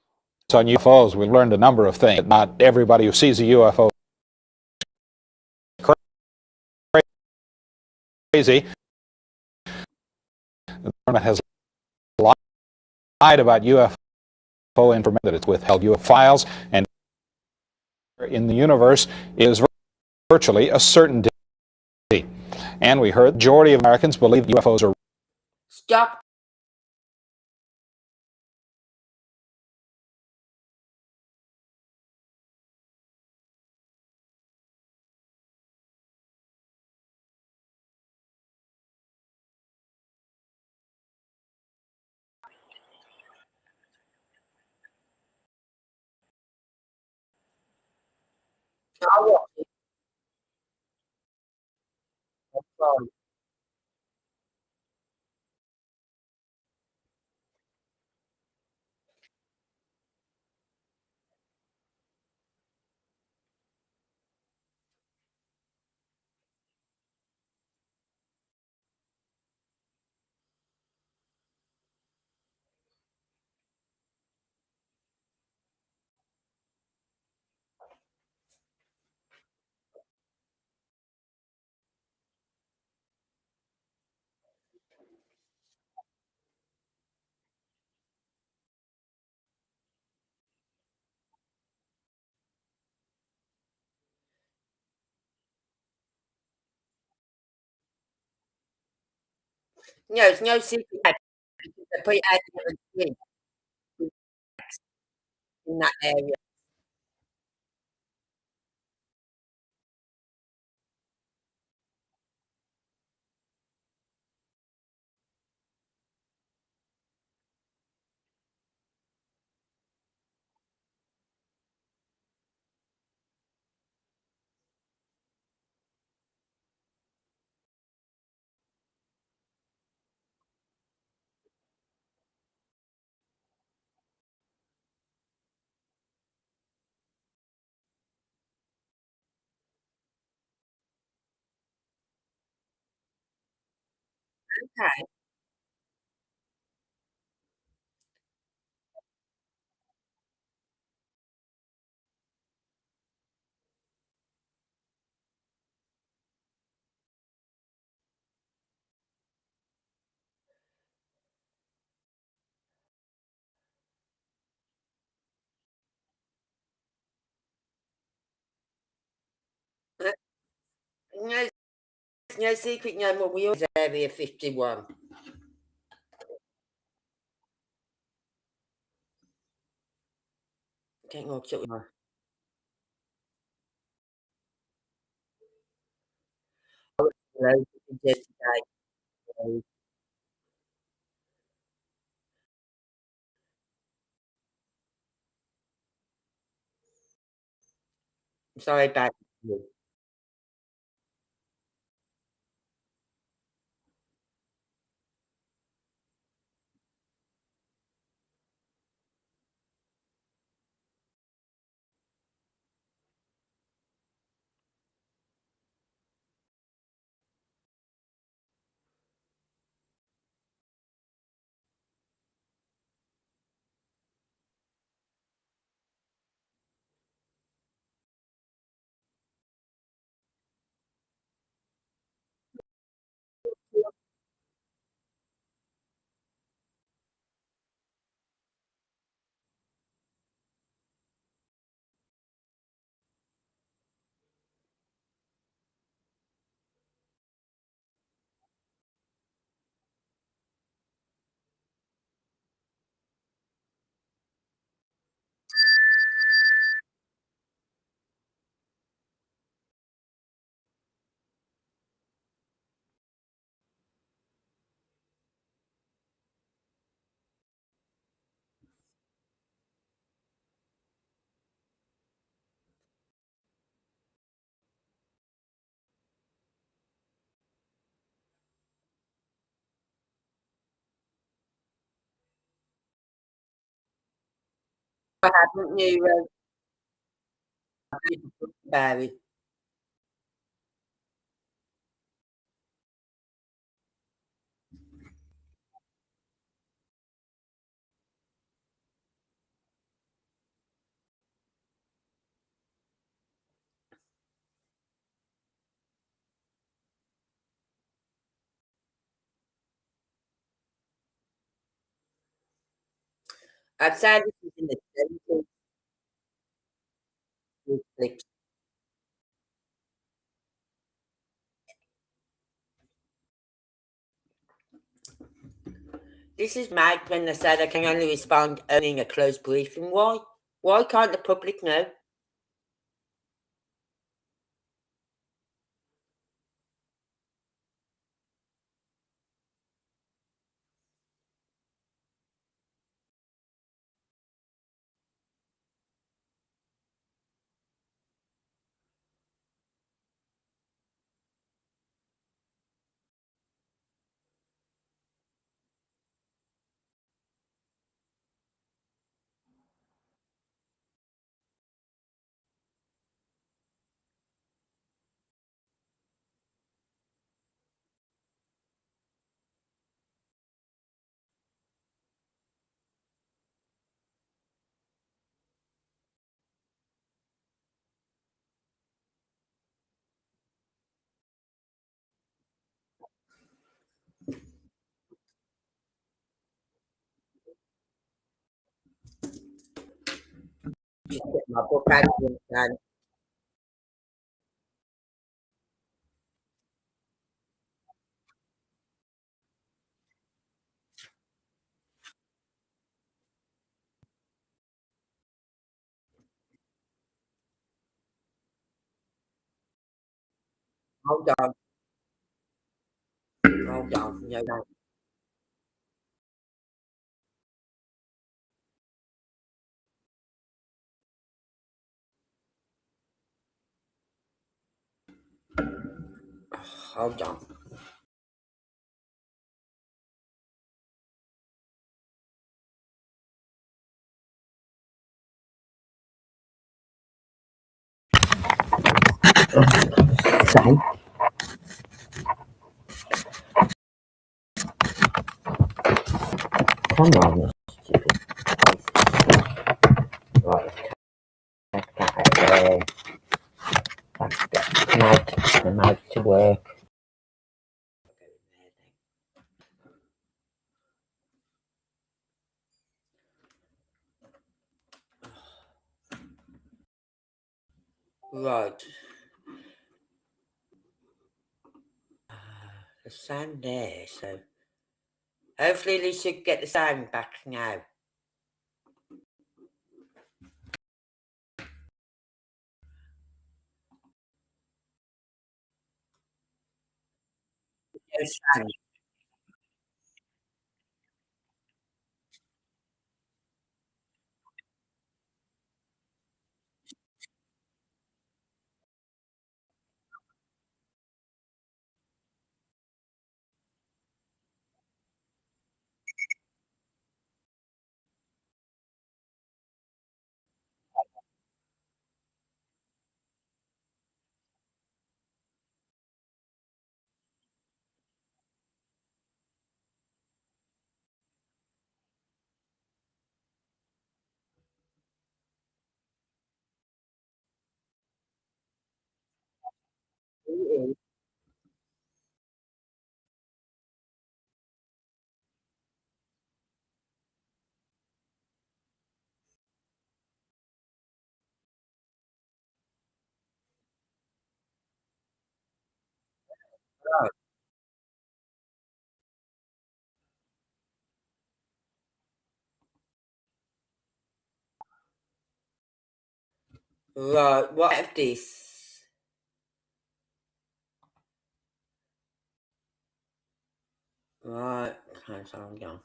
on UFOs, we learned a number of things. Not everybody who sees a UFO is crazy. The government has lied about UFO information, that it's withheld UFO files, and in the universe is virtually a certainty. And we heard the majority of Americans believe UFOs are Stop. I'll watch it. I'm sorry. No, it's no secret. They put it out in that area. Okay. No, it's no secret no more. We always Area 51. Can't go up to Hello, just today. I'm sorry about you. What happened you, Barry? Outside this is in the 70s with clips. This is Mike when they said I can only respond owning a closed briefing. Why? Why can't the public know? Just get my book out and hold on. Hold on. No, no. Hold on. Say. Come on, you stupid. Right, take that out there. Let's get the mouse to work. Right. The sound there, so hopefully they should get the sound back now. Sand. Right, what of this? Right, okay, so I'm gone.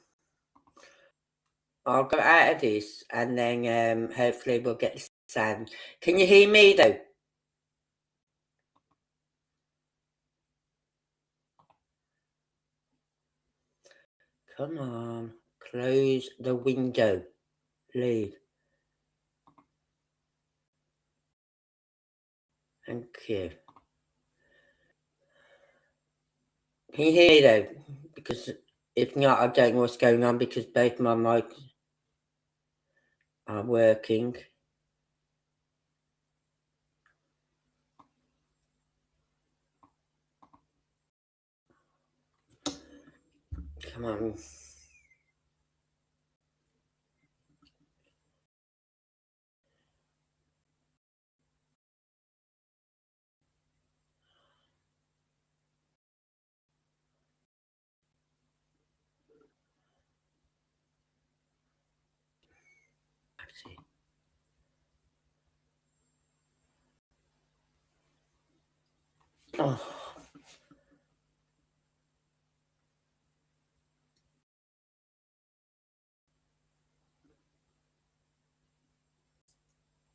I'll go out of this and then hopefully we'll get the sound. Can you hear me though? Come on, close the window. Leave. Thank you. Can you hear me though? Because if not, I don't know what's going on because both my mics are working. Come on. Actually. Oh.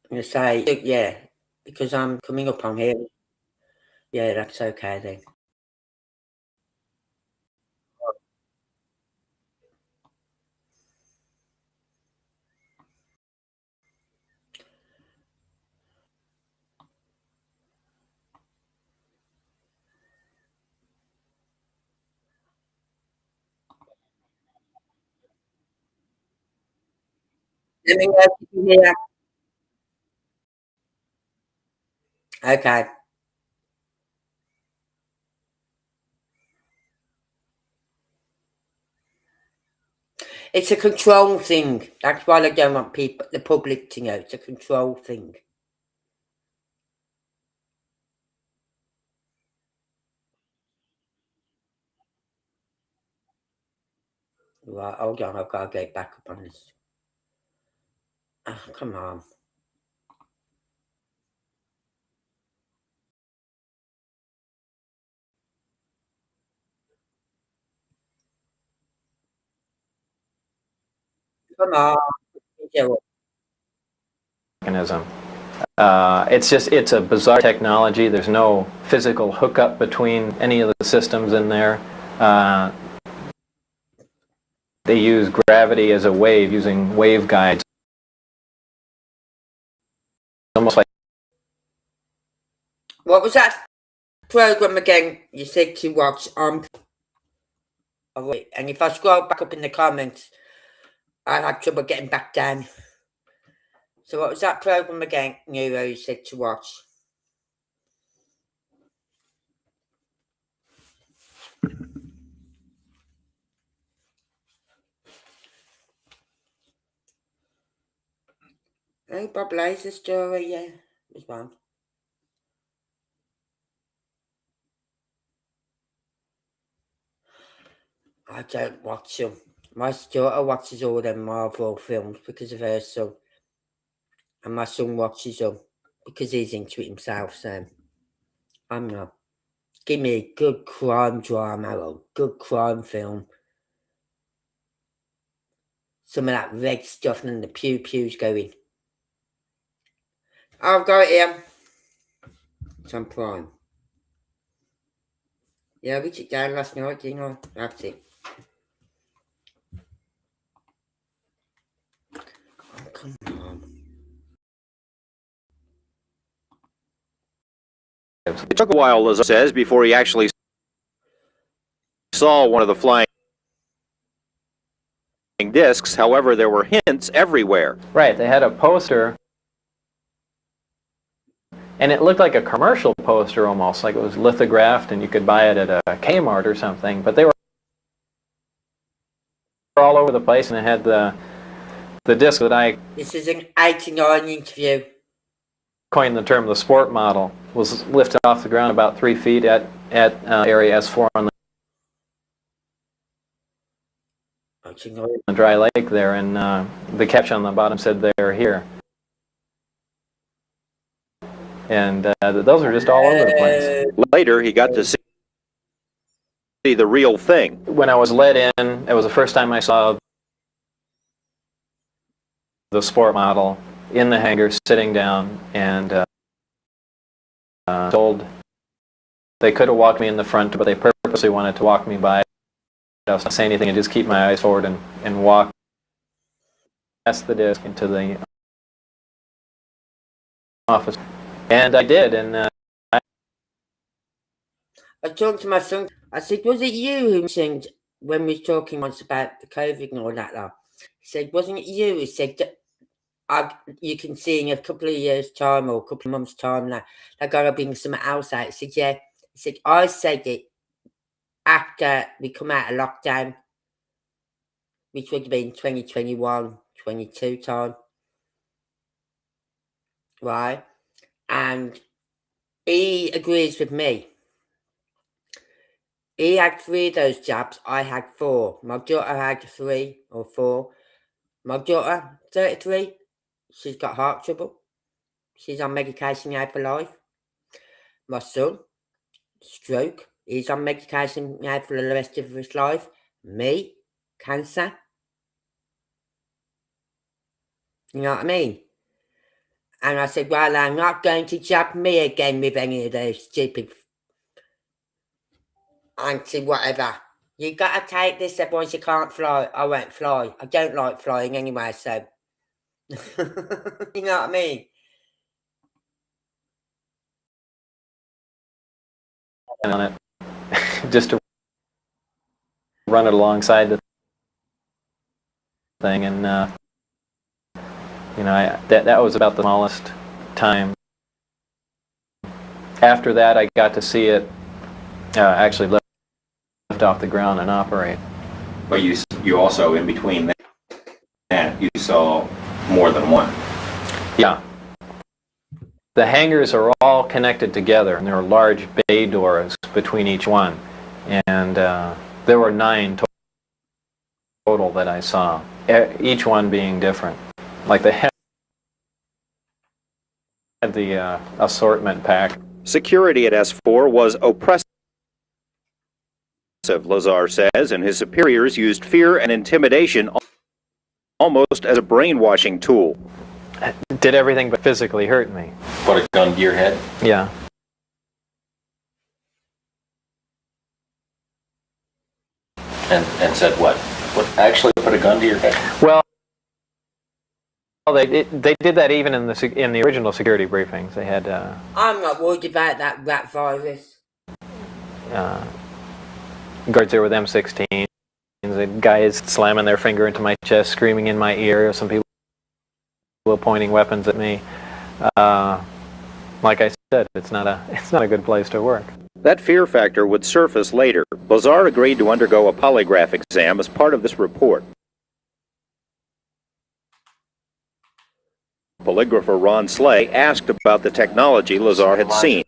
I'm going to say, yeah, because I'm coming up on here. Yeah, that's okay then. Let me know if you can hear. Okay. It's a control thing. That's why I don't want people, the public to know. It's a control thing. Right, hold on. I've got to get back up on this. Oh, come on. Come on. Mechanism. It's a bizarre technology. There's no physical hookup between any of the systems in there. They use gravity as a wave, using waveguides. Almost like. What was that program again you said to watch? And if I scroll back up in the comments, I had trouble getting back down. So what was that program again, Neuro, you said to watch? Oh, Bob Laser story, yeah. There's one. I don't watch them. My daughter watches all them Marvel films because of her son. And my son watches them because he's into it himself, so I'm not. Give me a good crime drama or good crime film. Some of that red stuff and the pew-pews going. I've got it here. It's on Prime. Yeah, I reached it down last night, didn't I? That's it. Oh, come on. It took a while, Lazar says, before he actually saw one of the flying discs. However, there were hints everywhere. Right, they had a poster, and it looked like a commercial poster almost, like it was lithographed and you could buy it at a Kmart or something, but they were all over the place, and it had the disc that I This is an 89 interview. coined the term the sport model, was lifted off the ground about 3 feet at area S4 on the dry lake there, and the caption on the bottom said they're here. And those are just all over the place. Later, he got to see the real thing. When I was let in, it was the first time I saw the sport model in the hangar sitting down, and told they could have walked me in the front, but they purposely wanted to walk me by. I was not saying anything and just keep my eyes forward and walk past the disc into the office. And I did, and I talked to my son. I said, was it you who mentioned when we was talking once about the COVID and all that? He said, wasn't it you? He said, you can see in a couple of years' time or a couple of months' time that they're going to bring something else out. He said, yeah. He said, I said it after we come out of lockdown, which would have been 2021, 22 time. Right? And he agrees with me. He had 3 of those jabs. I had 4. My daughter had 3 or 4. My daughter, 33, she's got heart trouble. She's on medication now for life. My son, stroke. He's on medication now for the rest of his life. Me, cancer. You know what I mean? And I said, well, I'm not going to jab me again with any of those stupid anti-whatever. You got to take this, otherwise you can't fly. I won't fly. I don't like flying anyway, so... you know what I mean? on it just to run it alongside the thing, and you know, that was about the smallest time. After that, I got to see it actually lift off the ground and operate. But you also, in between that, you saw more than one. Yeah. The hangars are all connected together, and there are large bay doors between each one. And there were 9 total that I saw, each one being different. Like they had the assortment pack. Security at S4 was oppressive, Lazar says, and his superiors used fear and intimidation almost as a brainwashing tool. It did everything but physically hurt me. Put a gun to your head? Yeah. And said what? What actually put a gun to your head? Well, they did that even in the original security briefings. They had. I'm not worried about that rat virus. Guards there with M16s. The guys slamming their finger into my chest, screaming in my ear. Some people pointing weapons at me. Like I said, it's not a good place to work. That fear factor would surface later. Lazar agreed to undergo a polygraph exam as part of this report. Polygrapher Ron Slay asked about the technology Lazar had seen.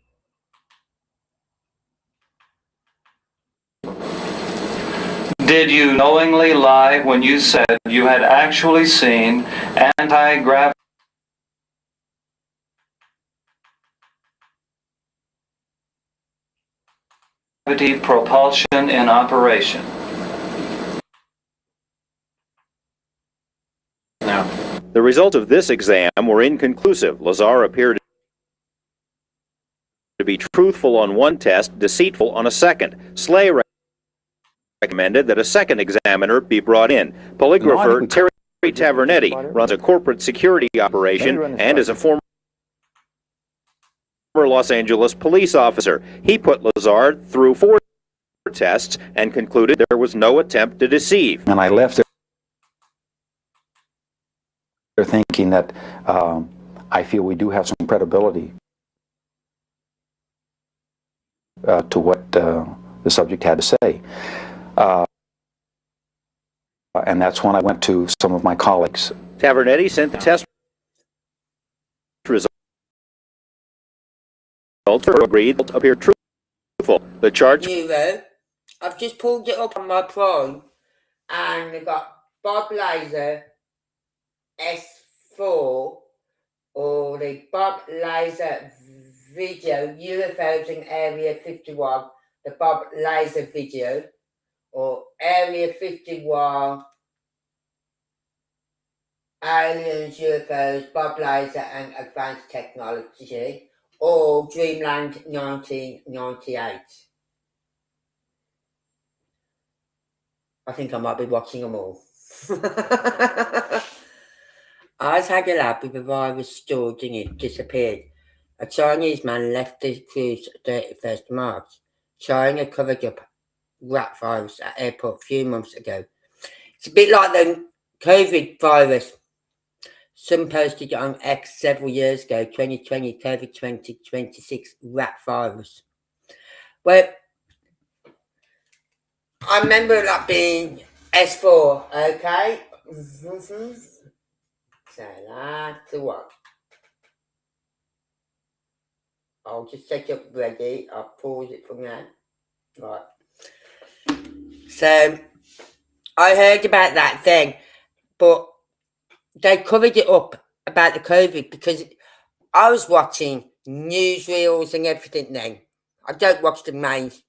Did you knowingly lie when you said you had actually seen anti-gravity? gravity propulsion in operation. No. The results of this exam were inconclusive. Lazar appeared to be truthful on one test, deceitful on a second. Slay recommended that a second examiner be brought in. Polygrapher Terry Tavernetti runs a corporate security operation and is a former Los Angeles police officer. He put Lazar through 4 tests and concluded there was no attempt to deceive. And I left there thinking that I feel we do have some credibility to what the subject had to say. And that's when I went to some of my colleagues. Tavernetti sent the test results agreed appear truthful. The charge. Euro. I've just pulled it up on my Prime, and we've got Bob Laser S4, or the Bob Laser video UFOs in Area 51, the Bob Laser video, or Area 51 aliens, UFOs, Bob Laser and advanced technology, or Dreamland 1998. I think I might be watching them all. I had a lab with a virus stored in it, disappeared. A Chinese man left the cruise 31st March. China covered up rat virus at airport a few months ago. It's a bit like the COVID virus. Some posted it on X several years ago, 2020, COVID 2026 rat virus. Well, I remember that being S4, okay? So that's the one. I'll just set up ready. I'll pause it from there. Right. So I heard about that thing, but they covered it up about the COVID because I was watching newsreels and everything then. I don't watch the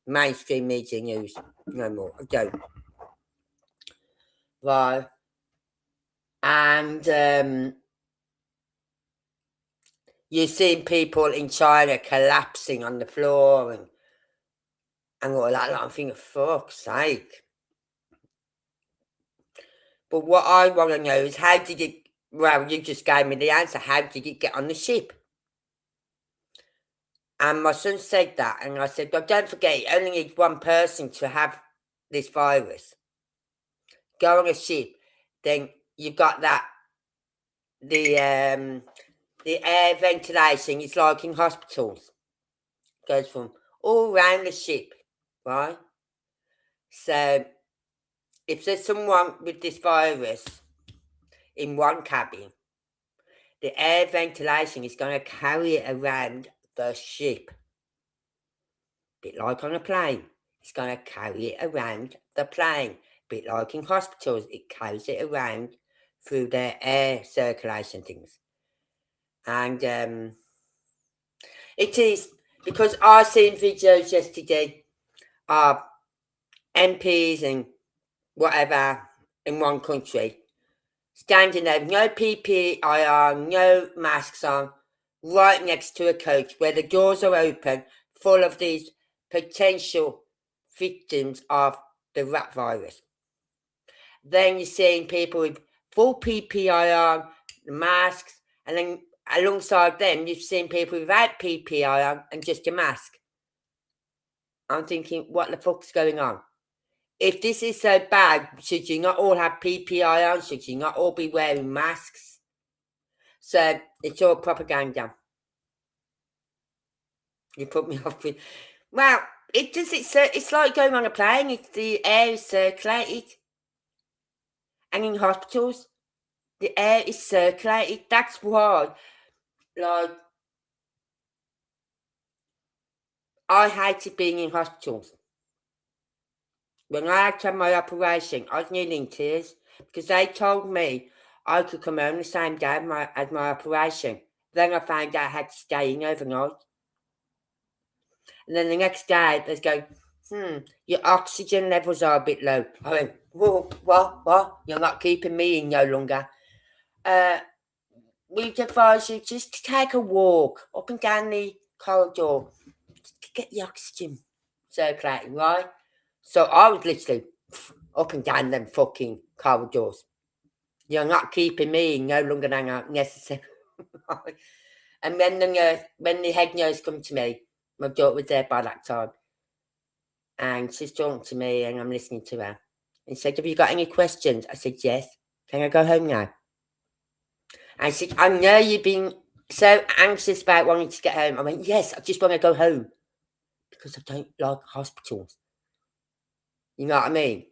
mainstream media news no more. I don't. Right. And you're seeing people in China collapsing on the floor and all that. I'm thinking, fuck's sake. But what I want to know is how did it, well, you just gave me the answer. How did it get on the ship? And my son said that, and I said, but don't forget, you only need one person to have this virus. Go on a ship, then you've got that, the air ventilation is like in hospitals. Goes from all around the ship, right? So if there's someone with this virus in one cabin, the air ventilation is going to carry it around the ship. Bit like on a plane. It's going to carry it around the plane. Bit like in hospitals, it carries it around through their air circulation things. And it is, because I seen videos yesterday of MPs and whatever in one country standing there with no PPE on, no masks on, right next to a coach where the doors are open, full of these potential victims of the rat virus. Then you're seeing people with full PPE on, the masks, and then alongside them, you've seen people without PPE on and just a mask. I'm thinking, what the fuck's going on? If this is so bad, should you not all have PPE on? Should you not all be wearing masks? So it's all propaganda. You put me off with, well, it's like going on a plane. If the air is circulated. And in hospitals, the air is circulated. That's why, like, I hated being in hospitals. When I had to have my operation, I was nearly in tears because they told me I could come home the same day as my operation. Then I found out I had to stay in overnight. And then the next day, they go, your oxygen levels are a bit low. I went, whoa, what? You're not keeping me in no longer. We'd advise you just to take a walk up and down the corridor to get the oxygen circulating, right? So I was literally up and down them fucking corridors. You're not keeping me in no longer than necessary. And when the head nurse come to me, my daughter was there by that time, and she's talking to me, and I'm listening to her. And said, "Have you got any questions?" I said, "Yes." "Can I go home now?" And she said, "I know you've been so anxious about wanting to get home." I went, "Yes, I just want to go home because I don't like hospitals." You know what I mean?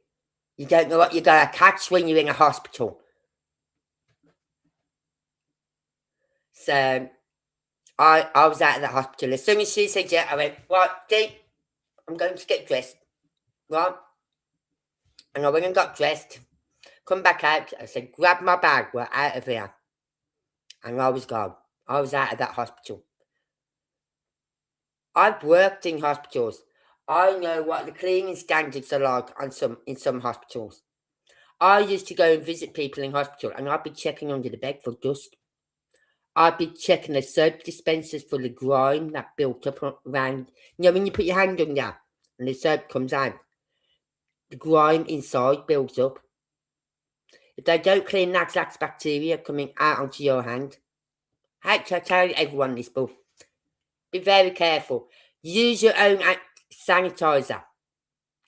You don't know what you're going to catch when you're in a hospital. So I was out of the hospital. As soon as she said yeah, I went, "Right, Dee, I'm going to get dressed." Right? And I went and got dressed. Come back out. I said, "Grab my bag. We're out of here." And I was gone. I was out of that hospital. I've worked in hospitals. I know what the cleaning standards are like in some hospitals. I used to go and visit people in hospital, and I'd be checking under the bed for dust. I'd be checking the soap dispensers for the grime that built up around. You know, when you put your hand on there and the soap comes out, the grime inside builds up. If they don't clean that's bacteria coming out onto your hand. I hate to tell everyone this, but be very careful. Use your own sanitizer.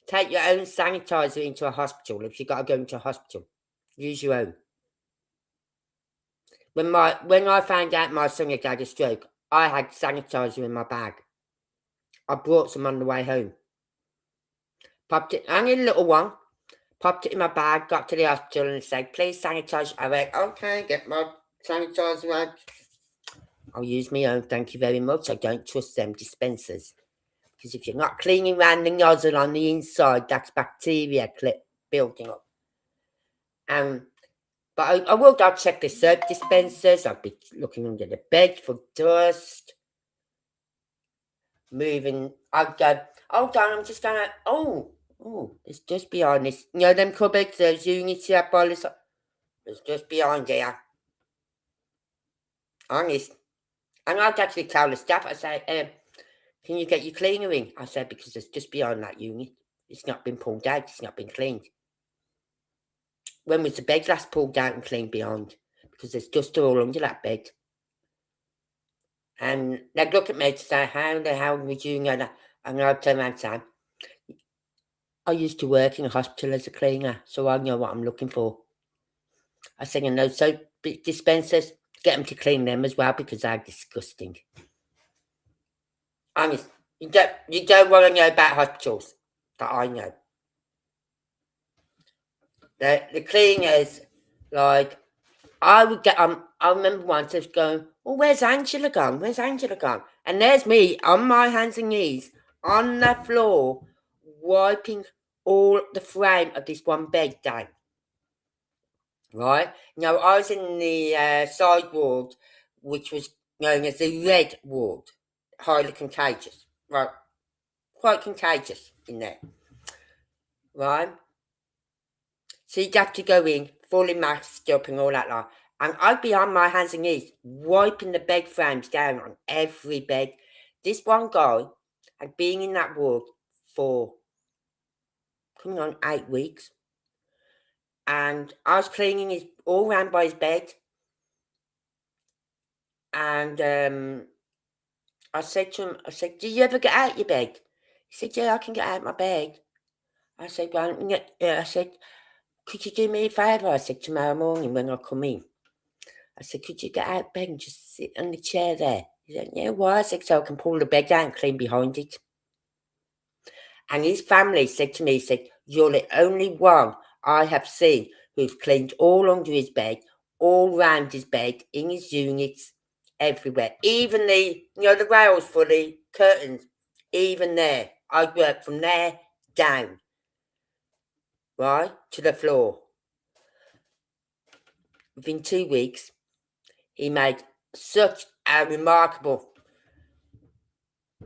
Take your own sanitizer into a hospital if you've got to go into a hospital. Use your own. When I found out my son had had a stroke, I had sanitizer in my bag. I brought some on the way home. Popped it, only a little one. Popped it in my bag, got to the hospital and said, "Please sanitize." I went, "Okay, get my sanitizer out. I'll use my own, thank you very much. I don't trust them dispensers. Because if you're not cleaning around the nozzle on the inside, that's bacteria building up." But I will go check the soap dispensers. I'll be looking under the bed for dust. Moving. I'll go, "Hold on, I'm just gonna, it's just behind this. You know them cupboards, those units you have by the side? It's just behind there." Honest. And I'd actually tell the staff, I say, "Can you get your cleaner in?" I said, "Because it's just behind that unit. It's not been pulled out, it's not been cleaned." When was the bed last pulled out and cleaned behind? Because there's dust all under that bed. And they'd look at me to say, "How the hell would you know that?" And I'd turn around and say, "I used to work in a hospital as a cleaner, so I know what I'm looking for." I said, "And those soap dispensers, get them to clean them as well because they're disgusting." Honest, you don't want to know about hospitals that I know. The cleaners, like, I would get I remember once I was going, "Well, where's Angela gone? Where's Angela gone?" And there's me on my hands and knees on the floor, wiping all the frame of this one bed down. Right? Now, I was in the side ward, which was known as the red ward. Highly contagious. Right? Quite contagious in there. Right? So you'd have to go in, fully masked up and all that lot. And I'd be on my hands and knees, wiping the bed frames down on every bed. This one guy had been in that ward for coming on 8 weeks. And I was cleaning his all round by his bed. And I said to him, "Do you ever get out your bed?" He said, "Yeah, I can get out my bed." I said, "Well, yeah." I said, "Could you do me a favour?" I said, "Tomorrow morning when I come in." I said, "Could you get out of bed and just sit on the chair there?" He said, "Yeah, why?" I said, "So I can pull the bed out and clean behind it." And his family said to me, he said, "You're the only one I have seen who's cleaned all under his bed, all round his bed, in his units, everywhere. Even the rails for the curtains, even there. I worked from there down, right, to the floor." Within 2 weeks, he made such a remarkable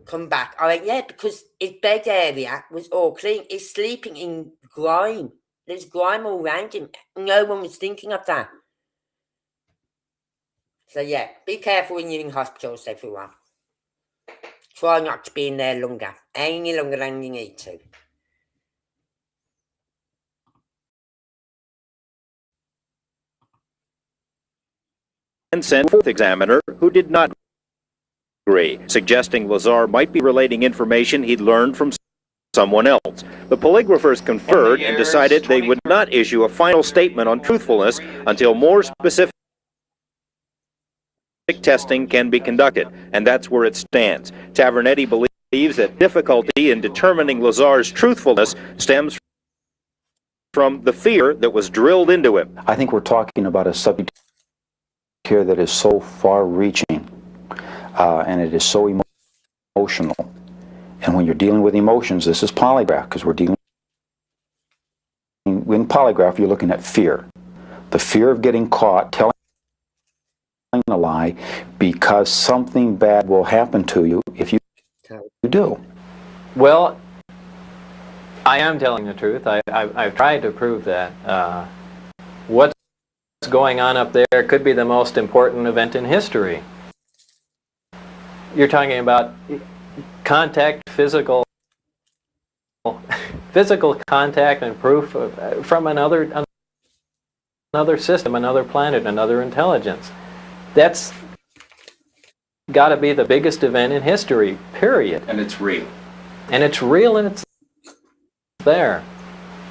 come back. I went, yeah, because his bed area was all clean. He's sleeping in grime. There's grime all around him. No one was thinking of that. So yeah, be careful when you're in hospitals, everyone. Try not to be in there longer. Any longer than you need to. And sent a fourth examiner who did not agree, suggesting Lazar might be relating information he'd learned from someone else. The polygraphers conferred and decided they would not issue a final statement on truthfulness until more specific testing can be conducted, and that's where it stands. Tavernetti believes that difficulty in determining Lazar's truthfulness stems from the fear that was drilled into him. I think we're talking about a subject here that is so far-reaching, and it is so emotional. And when you're dealing with emotions, this is polygraph, because we're dealing in polygraph, you're looking at fear. The fear of getting caught telling a lie because something bad will happen to you if you do. Well, I am telling the truth. I've tried to prove that. What's going on up there could be the most important event in history. You're talking about contact, physical contact and proof from another system, another planet, another intelligence. That's got to be the biggest event in history, period. And it's real. And it's real, and it's there.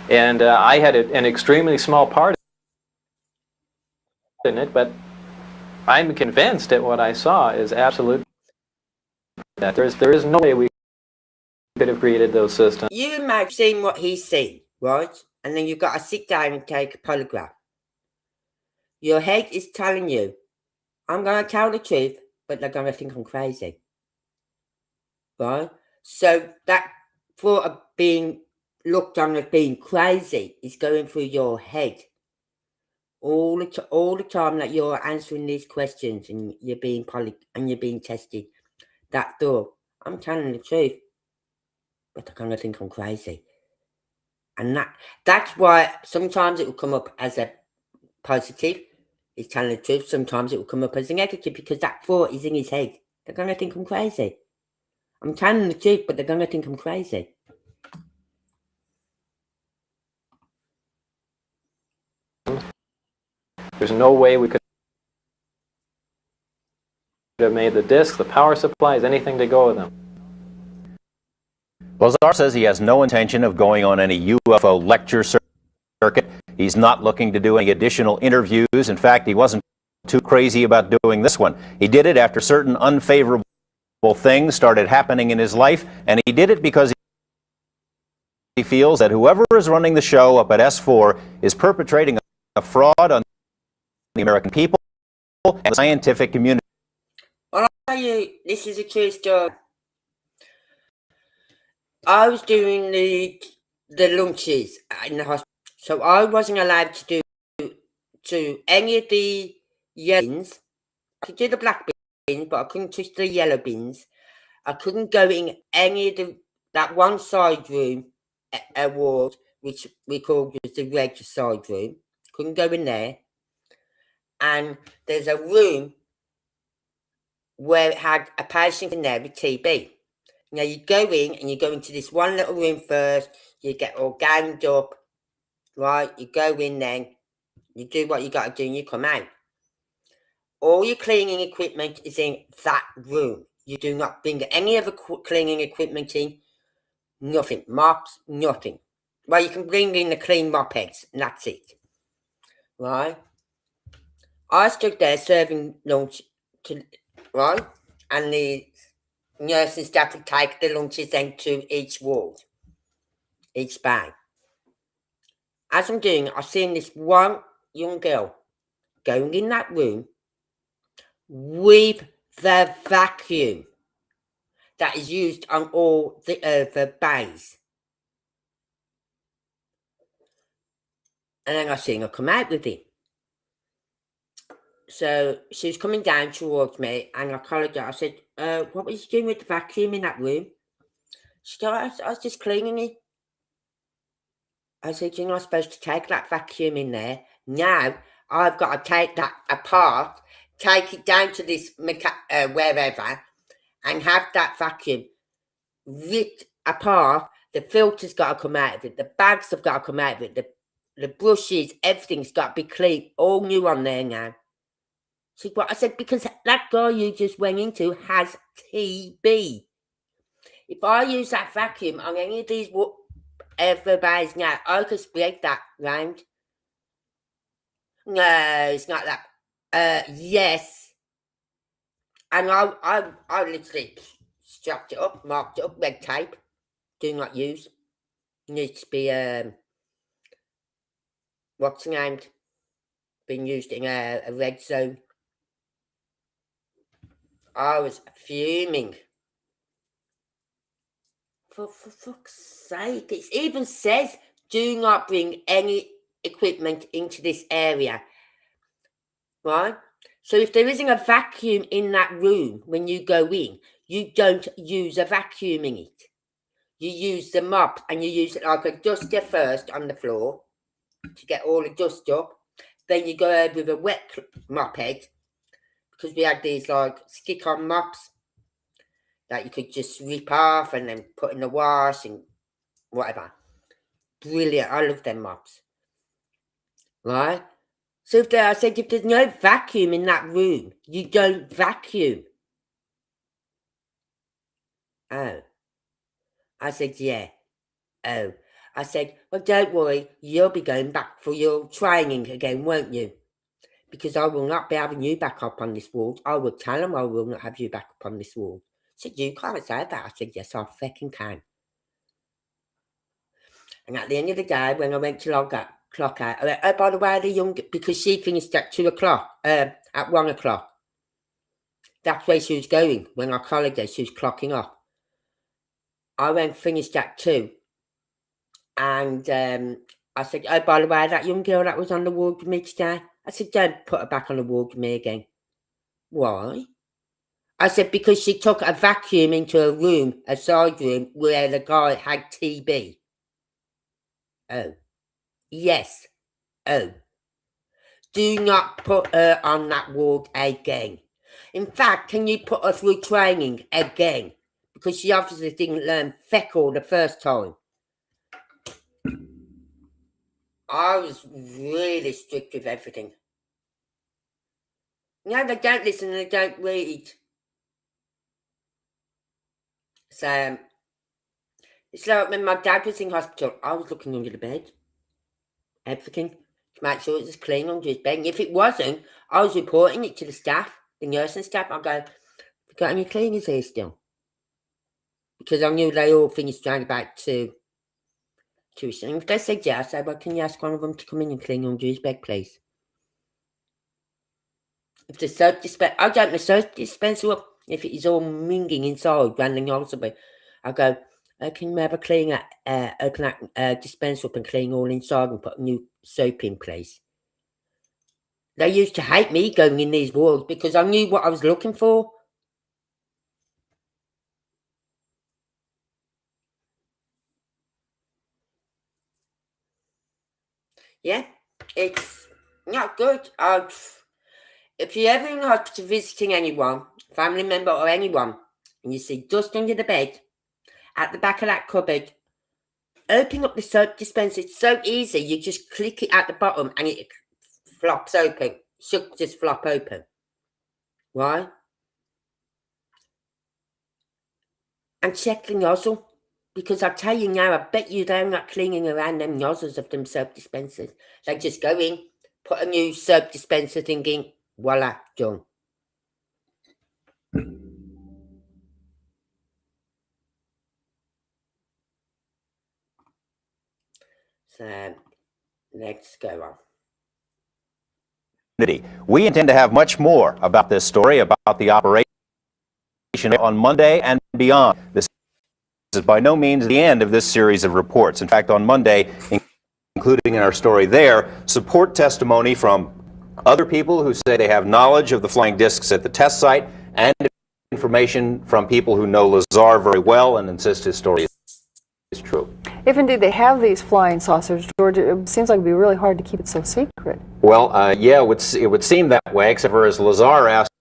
And I had an extremely small part in it, but I'm convinced that what I saw is absolute. That there is no way we could have created those systems. You might have seen what he's seen, right? And then you've got to sit down and take a polygraph. Your head is telling you, I'm going to tell the truth, but they're going to think I'm crazy. Right? So that thought of being looked on as being crazy is going through your head. All the time that you're answering these questions and you're being tested. That thought, I'm telling the truth, but they're going to think I'm crazy. And that's why sometimes it will come up as a positive. He's telling the truth. Sometimes it will come up as a negative because that thought is in his head. They're going to think I'm crazy. I'm telling the truth, but they're going to think I'm crazy. There's no way we could have made the discs, the power supplies, anything to go with them. Lazar says he has no intention of going on any UFO lecture circuit. He's not looking to do any additional interviews. In fact, he wasn't too crazy about doing this one. He did it after certain unfavorable things started happening in his life, and he did it because he feels that whoever is running the show up at S4 is perpetrating a fraud on the American people and the scientific community. Well, I'll tell you, this is a true story. I was doing the lunches in the hospital, so I wasn't allowed to do any of the yellow bins. I could do the black bins, but I couldn't touch the yellow bins. I couldn't go in any of that one side room ward, which we called was the red side room. Couldn't go in there. And there's a room where it had a patient in there with TB. Now you go in and you go into this one little room first. You get all ganged up, right? You go in then, you do what you got to do, and you come out. All your cleaning equipment is in that room. You do not bring any other cleaning equipment in. Nothing. Mops, nothing. Well, you can bring in the clean mop heads, and that's it. Right? I stood there serving lunch, right? And the nurse and staff would take the lunches then to each ward, each bag. As I'm doing it, I've seen this one young girl going in that room with the vacuum that is used on all the other bays. And then I seen her come out with it. So she was coming down towards me, and I collared her. I said, what was you doing with the vacuum in that room? She said, I was just cleaning it. I said, you're not supposed to take that vacuum in there. Now, I've got to take that apart, take it down to this wherever, and have that vacuum ripped apart. The filter's got to come out of it. The bags have got to come out of it. The brushes, everything's got to be clean. All new on there now. She said, what? I said, because that guy you just went into has TB. If I use that vacuum on any of these everybody's now, I could spread that round. No, it's not that. Yes. And I literally strapped it up, marked it up, red tape. Do not use. Needs to be, what's the name? Being used in a red zone. I was fuming. For fuck's sake. It even says, do not bring any equipment into this area. Right? So if there isn't a vacuum in that room when you go in, you don't use a vacuum in it. You use the mop, and you use it like a duster first on the floor to get all the dust up. Then you go over with a wet mop head, because we had these like stick-on mops that you could just rip off and then put in the wash and whatever. Brilliant. I love them mops. Right? So I said, if there's no vacuum in that room, you don't vacuum. Oh. I said, yeah. Oh. I said, well, don't worry. You'll be going back for your training again, won't you? Because I will not be having you back up on this ward. I will tell them I will not have you back up on this ward. I said, you can't say that. I said, yes, I fucking can. And at the end of the day, when I went to clock out, I went, oh, by the way, the young, because she finished at 2 o'clock, at 1 o'clock. That's where she was going. When I collared her, she was clocking off. I went finished at 2. And I said, oh, by the way, that young girl that was on the ward with me today, I said, don't put her back on the ward with me again. Why? I said, because she took a vacuum into a room, a side room, where the guy had TB. Oh. Yes. Oh. Do not put her on that ward again. In fact, can you put her through training again? Because she obviously didn't learn feck all the first time. I was really strict with everything. No, they don't listen and they don't read. So, it's like when my dad was in hospital, I was looking under the bed. Everything. To make sure it was clean under his bed. And if it wasn't, I was reporting it to the staff, the nursing staff. I'd go, you got any cleaners here still? Because I knew they all finished around about 2. And if they said yes, I said, well, can you ask one of them to come in and clean under his bed, please? If the soap dispenser, I don't know, soap dispenser up, if it is all minging inside, running also, I go, can you have a cleaner, open that dispenser up and clean all inside and put new soap in, please? They used to hate me going in these wards because I knew what I was looking for. Yeah, it's not good. If you're ever in hospital visiting anyone, family member or anyone, and you see dust under the bed, at the back of that cupboard, open up the soap dispenser. It's so easy. You just click it at the bottom and it flops open. Should just flop open. Right? And check the nozzle. Because I tell you now, I bet you they're not cleaning around them nozzles of them soap dispensers. They just go in, put a new soap dispenser thing in, voila, done. So, let's go on. We intend to have much more about this story, about the operation on Monday and beyond. This is by no means the end of this series of reports. In fact, on Monday, including in our story there, support testimony from other people who say they have knowledge of the flying discs at the test site, and information from people who know Lazar very well and insist his story is true. If indeed they have these flying saucers, George, it seems like it would be really hard to keep it so secret. Well, yeah, it would seem that way, except for as Lazar asked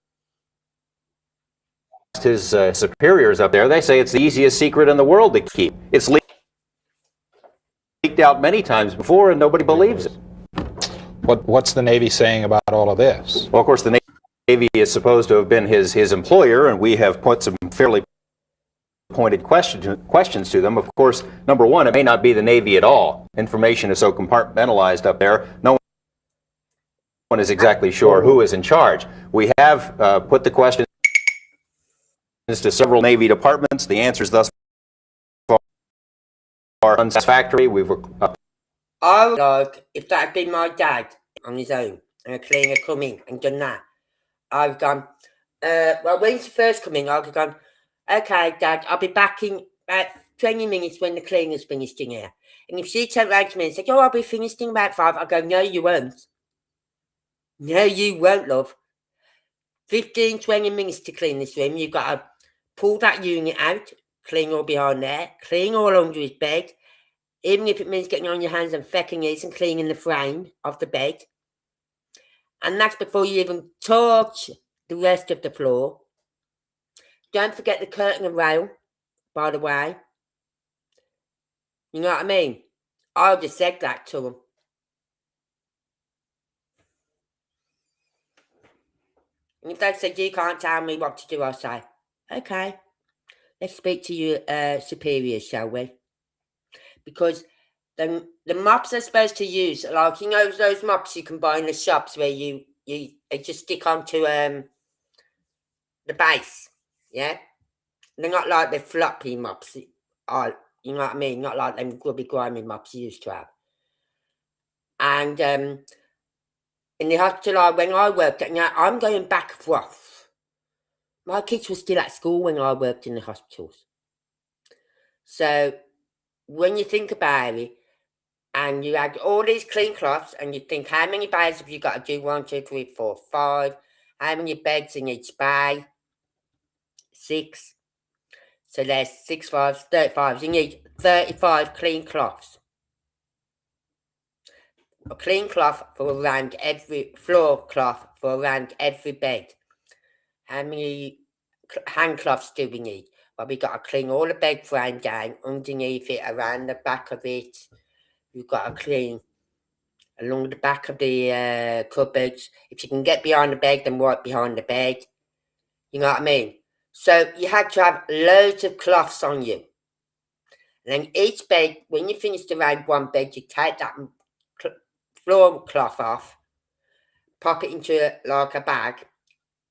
his superiors up there, they say it's the easiest secret in the world to keep. It's leaked out many times before and nobody believes it. What's the Navy saying about all of this? Well, of course, the Navy is supposed to have been his employer, and we have put some fairly pointed questions to them. Of course, number one, it may not be the Navy at all. Information is so compartmentalized up there, no one is exactly sure who is in charge. We have put the questions to several Navy departments. The answers thus far are unsatisfactory. I would like, if that had been my dad on his own, and a cleaner come in and done that, I've gone, well, when he first come in, I'd have gone, okay, Dad, I'll be back in about 20 minutes when the cleaner's finished in here. And if she turned around to me and said, oh, I'll be finished in about 5, I'll go, no, you won't. No, you won't, love. 15, 20 minutes to clean this room. You've got to pull that unit out, clean all behind there, clean all under his bed, even if it means getting on your hands and fecking knees and cleaning the frame of the bed. And that's before you even touch the rest of the floor. Don't forget the curtain and rail, by the way. You know what I mean? I just said that to them. And if they said, you can't tell me what to do, I'll say, okay, let's speak to your superiors, shall we? Because the mops they're supposed to use, like, you know, those mops you can buy in the shops where you just stick onto the base, yeah? They're not like the floppy mops, you know what I mean? Not like them grubby, grimy mops you used to have. And in the hospital when I worked at, now I'm going back rough. My kids were still at school when I worked in the hospitals. So when you think about it, and you had all these clean cloths, and you think, how many bays have you got to do? 1, 2, 3, 4, 5. How many beds in each bay? 6. So there's 6 5s, 35. You need 35 clean cloths. A clean cloth for around every floor cloth for around every bed. How many hand cloths do we need? Well, we got to clean all the bed frame down, underneath it, around the back of it. You've got to clean along the back of the cupboards. If you can get behind the bed, then right behind the bed. You know what I mean? So you had to have loads of cloths on you. And then each bed, when you finished around one bed, you take that floor cloth off, pop it into like a bag,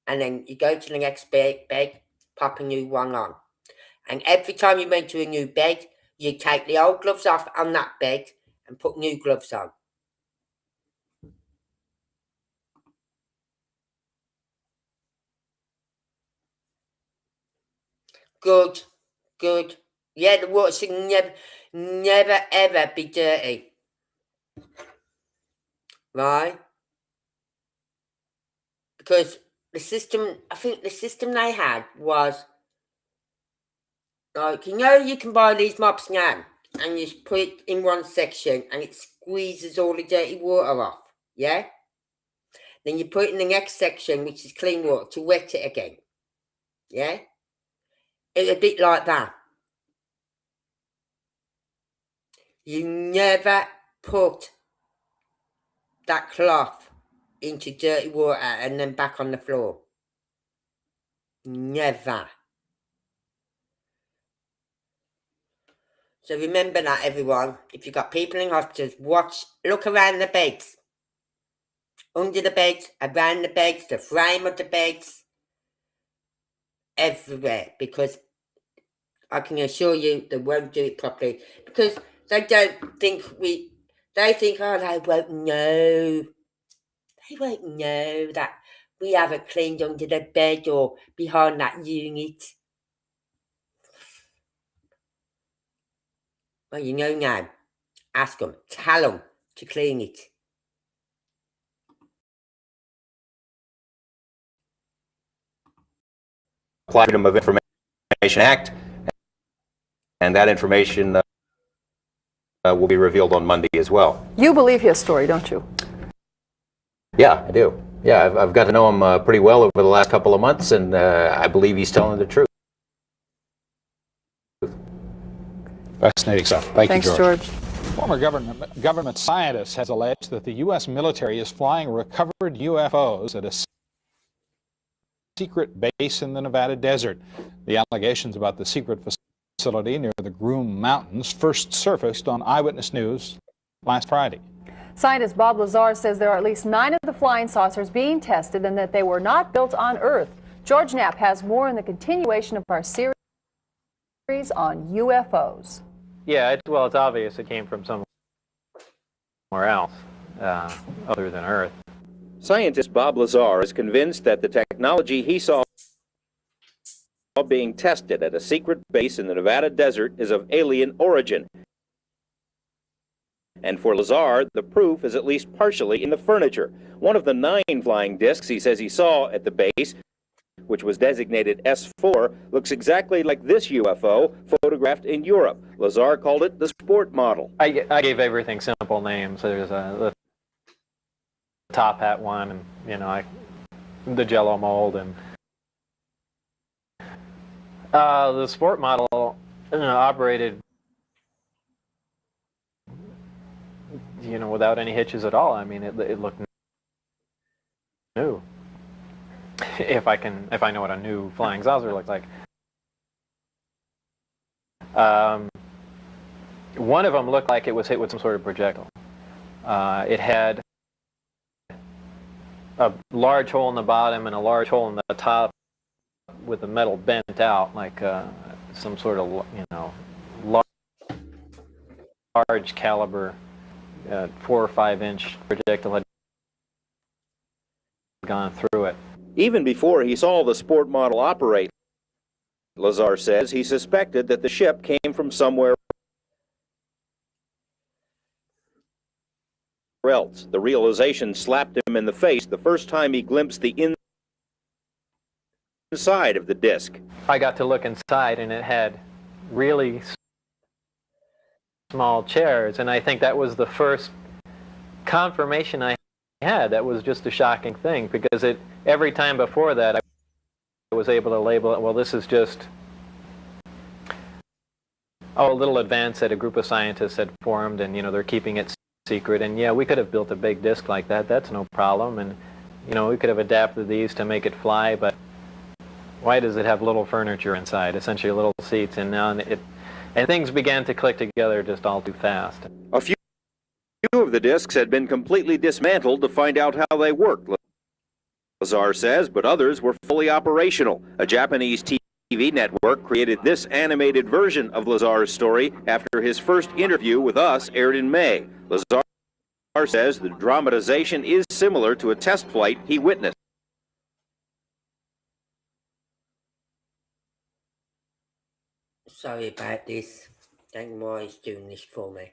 and then you go to the next bed, pop a new one on. And every time you went to a new bed, you take the old gloves off on that bed and put new gloves on. Good. Yeah, the water should never ever be dirty. Right? Because the system, I think the system they had was, like, you know, you can buy these mops now, and you put it in one section, and it squeezes all the dirty water off, yeah? Then you put it in the next section, which is clean water, to wet it again, yeah? It's a bit like that. You never put that cloth into dirty water and then back on the floor. Never. So remember that, everyone. If you've got people in hospitals, look around the beds. Under the beds, around the beds, the frame of the beds. Everywhere. Because I can assure you they won't do it properly. Because they don't think they think, oh, they won't know. They won't know that we have it cleaned under the bed or behind that unit. Well, you know now. Ask them. Tell them to clean it. apply Freedom of Information Act, and that information will be revealed on Monday as well. You believe his story, don't you? Yeah, I do. Yeah, I've got to know him pretty well over the last couple of months, and I believe he's telling the truth. Fascinating stuff. Thank Thanks, you, George. George. Former government scientist has alleged that the U.S. military is flying recovered UFOs at a secret base in the Nevada desert. The allegations about the secret facility near the Groom Mountains first surfaced on Eyewitness News last Friday. Scientist Bob Lazar says there are at least 9 of the flying saucers being tested and that they were not built on Earth. George Knapp has more in the continuation of our series on UFOs. Yeah, it's obvious it came from somewhere else, other than Earth. Scientist Bob Lazar is convinced that the technology he saw being tested at a secret base in the Nevada desert is of alien origin. And for Lazar, the proof is at least partially in the furniture. One of the 9 flying discs he says he saw at the base, which was designated S4, looks exactly like this UFO photographed in Europe. Lazar called it the sport model. I gave everything simple names. There's the top hat one, and the Jello mold, and the sport model operated without any hitches at all. I mean, it looked new. If I know what a new flying saucer looks like. One of them looked like it was hit with some sort of projectile. It had a large hole in the bottom and a large hole in the top with the metal bent out, like some sort of large caliber 4 or 5 inch projectile had gone through it. Even before he saw the sport model operate, Lazar says he suspected that the ship came from somewhere else. The realization slapped him in the face the first time he glimpsed the inside of the disc. I got to look inside, and it had really small chairs, and I think that was the first confirmation I had. That was just a shocking thing, because every time before that I was able to label it, well, this is just a little advance that a group of scientists had formed, and they're keeping it secret, and yeah, we could have built a big disc like that, that's no problem, and we could have adapted these to make it fly, but why does it have little furniture inside, essentially little seats, and things began to click together just all too fast. A few of the discs had been completely dismantled to find out how they worked, Lazar says, but others were fully operational. A Japanese TV network created this animated version of Lazar's story after his first interview with us aired in May. Lazar says the dramatization is similar to a test flight he witnessed. Sorry about this. Thank Moore is doing this for me.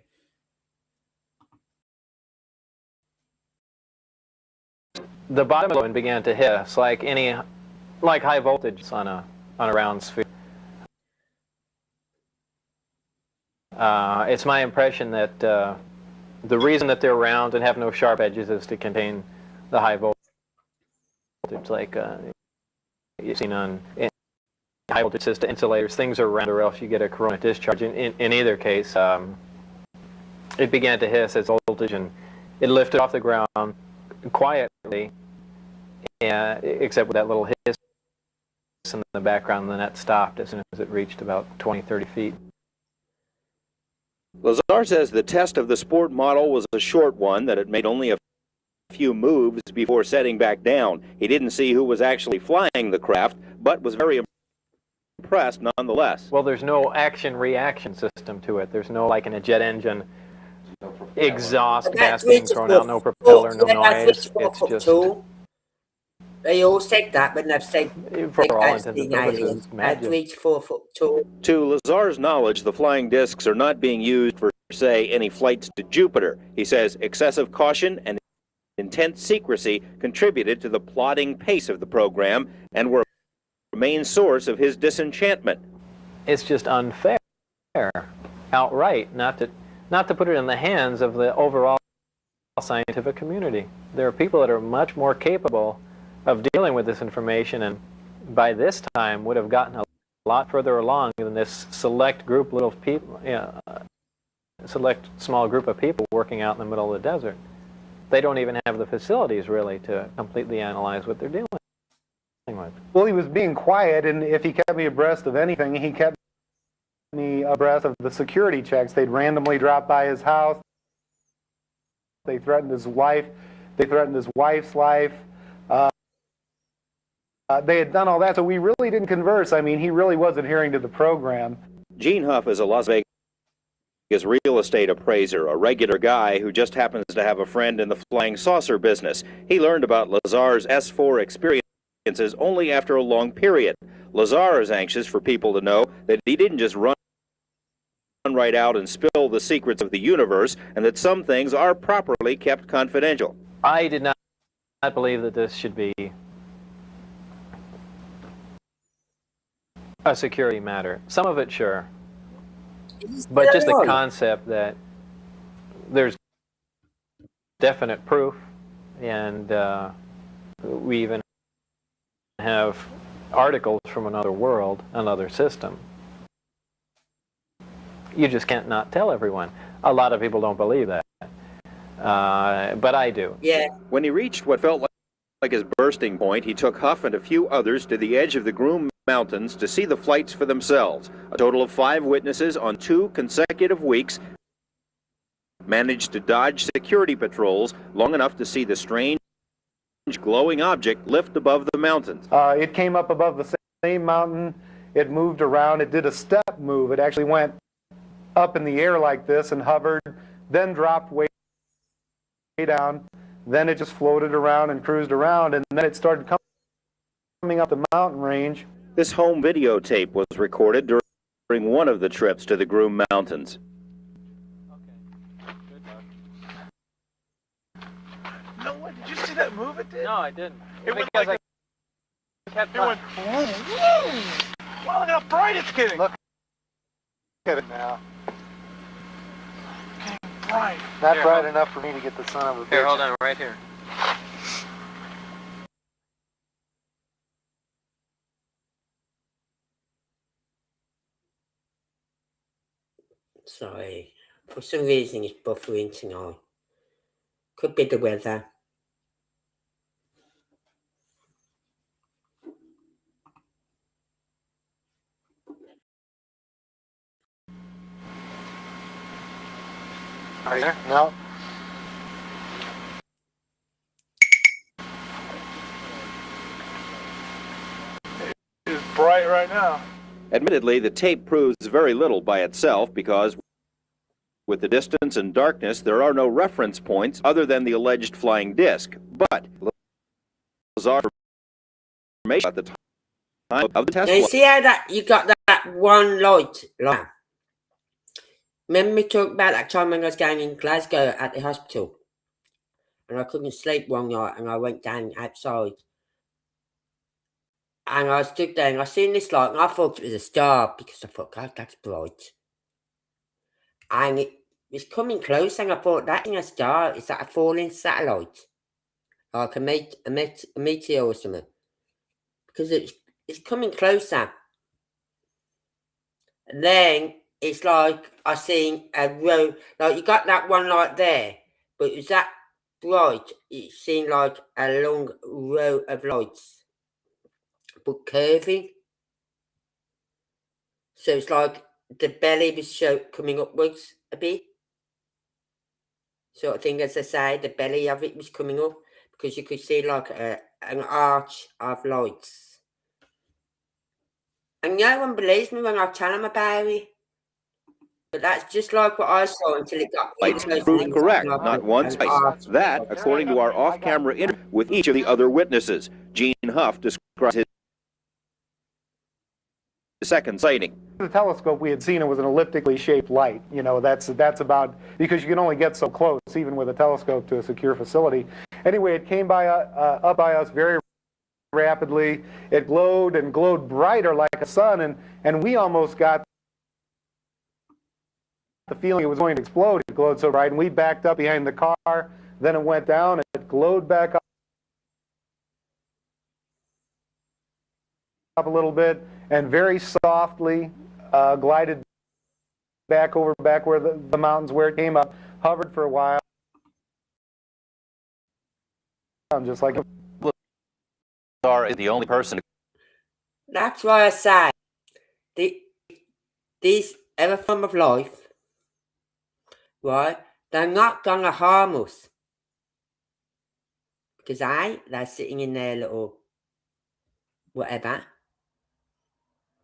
The bottom of the began to hiss like high voltage on a round sphere. It's my impression that the reason that they're round and have no sharp edges is to contain the high voltage, like you've seen on high voltage system insulators. Things are round, or else you get a corona discharge. In either case, it began to hiss as voltage, and it lifted off the ground quietly, except with that little hiss in the background, and then that stopped as soon as it reached about 20-30 feet. Lazar says the test of the sport model was a short one, that it made only a few moves before setting back down. He didn't see who was actually flying the craft, but was very impressed nonetheless. Well, there's no action-reaction system to it. There's no, like in a jet engine, exhaust gas being thrown out, no propeller, no noise. It's just... They all said that when they've said for all intents and purposes, magic. 3 to 4 foot tall. To Lazar's knowledge, the flying discs are not being used for, say, any flights to Jupiter. He says excessive caution and intense secrecy contributed to the plodding pace of the program and were main source of his disenchantment. It's just unfair, outright, not to put it in the hands of the overall scientific community. There are people that are much more capable of dealing with this information, and by this time would have gotten a lot further along than this select group, little people, select small group of people working out in the middle of the desert. They don't even have the facilities really to completely analyze what they're dealing with. Well, he was being quiet, and if he kept me abreast of anything, he kept me abreast of the security checks. They'd randomly drop by his house. They threatened his wife. They threatened his wife's life. They had done all that, so we really didn't converse. I mean, he really was adhering to the program. Gene Huff is a Las Vegas real estate appraiser, a regular guy who just happens to have a friend in the flying saucer business. He learned about Lazar's S4 experiences only after a long period. Lazar is anxious for people to know that he didn't just run right out and spill the secrets of the universe, and that some things are properly kept confidential. I did not believe that this should be a security matter. Some of it, sure. But just the concept that there's definite proof, and we even have articles from another world, another system. You just can't not tell everyone. A lot of people don't believe that. But I do. Yeah. When he reached what felt like his bursting point, he took Huff and a few others to the edge of the Groom Mountains to see the flights for themselves. A total of 5 witnesses on 2 consecutive weeks managed to dodge security patrols long enough to see the strange glowing object lift above the mountains. It came up above the same mountain. It moved around. It did a step move. It actually went up in the air like this and hovered, then dropped way down. Then it just floated around and cruised around, and then it started coming up the mountain range. This home videotape was recorded during one of the trips to the Groom Mountains. No, what? Did you see that move it did? No, I didn't. It went like it went whoom, whoom. Wow, look how bright it's getting. Look at it now. Getting bright. Not bright enough for me to get the son of a bitch. Here, hold on, right here. Sorry. For some reason it's buffering tonight. Could be the weather. Are you there? No. It's bright right now. Admittedly, the tape proves very little by itself because with the distance and darkness, there are no reference points other than the alleged flying disc. But Lazar's information at the time of the test. Now you see how that you got that one light? Like, remember we talked about that time when I was going in Glasgow at the hospital, and I couldn't sleep one night, and I went down outside, and I stood there and I seen this light, and I thought it was a star because I thought, God, that's bright. And it was coming close, and I thought, that ain't a star. Is that a falling satellite? Like a meteor or something? Because it's coming closer. And then it's like I seen a row, like you got that one light there, but it was that bright, it seemed like a long row of lights, but curving. So it's like the belly was coming upwards a bit, sort of thing, as I say, the belly of it was coming up, because you could see like an arch of lights. And no one believes me when I tell them about it. But that's just like what I saw until it got Lights proved correct, not once, twice. That, according to our off-camera interview with each of the other witnesses. Gene Huff describes his second sighting. The telescope we had seen, it was an elliptically shaped light. You know, that's about, because you can only get so close, even with a telescope, to a secure facility. Anyway, it came by up by us very rapidly. It glowed and glowed brighter like a sun, and we almost got the feeling it was going to explode. It glowed so bright, and we backed up behind the car. Then it went down, and it glowed back up a little bit, and very softly glided back where the mountains where it came up, hovered for a while. Just like Lazar is the only person. That's why I say these every form of life, right? They're not gonna harm us because they're sitting in their little whatever.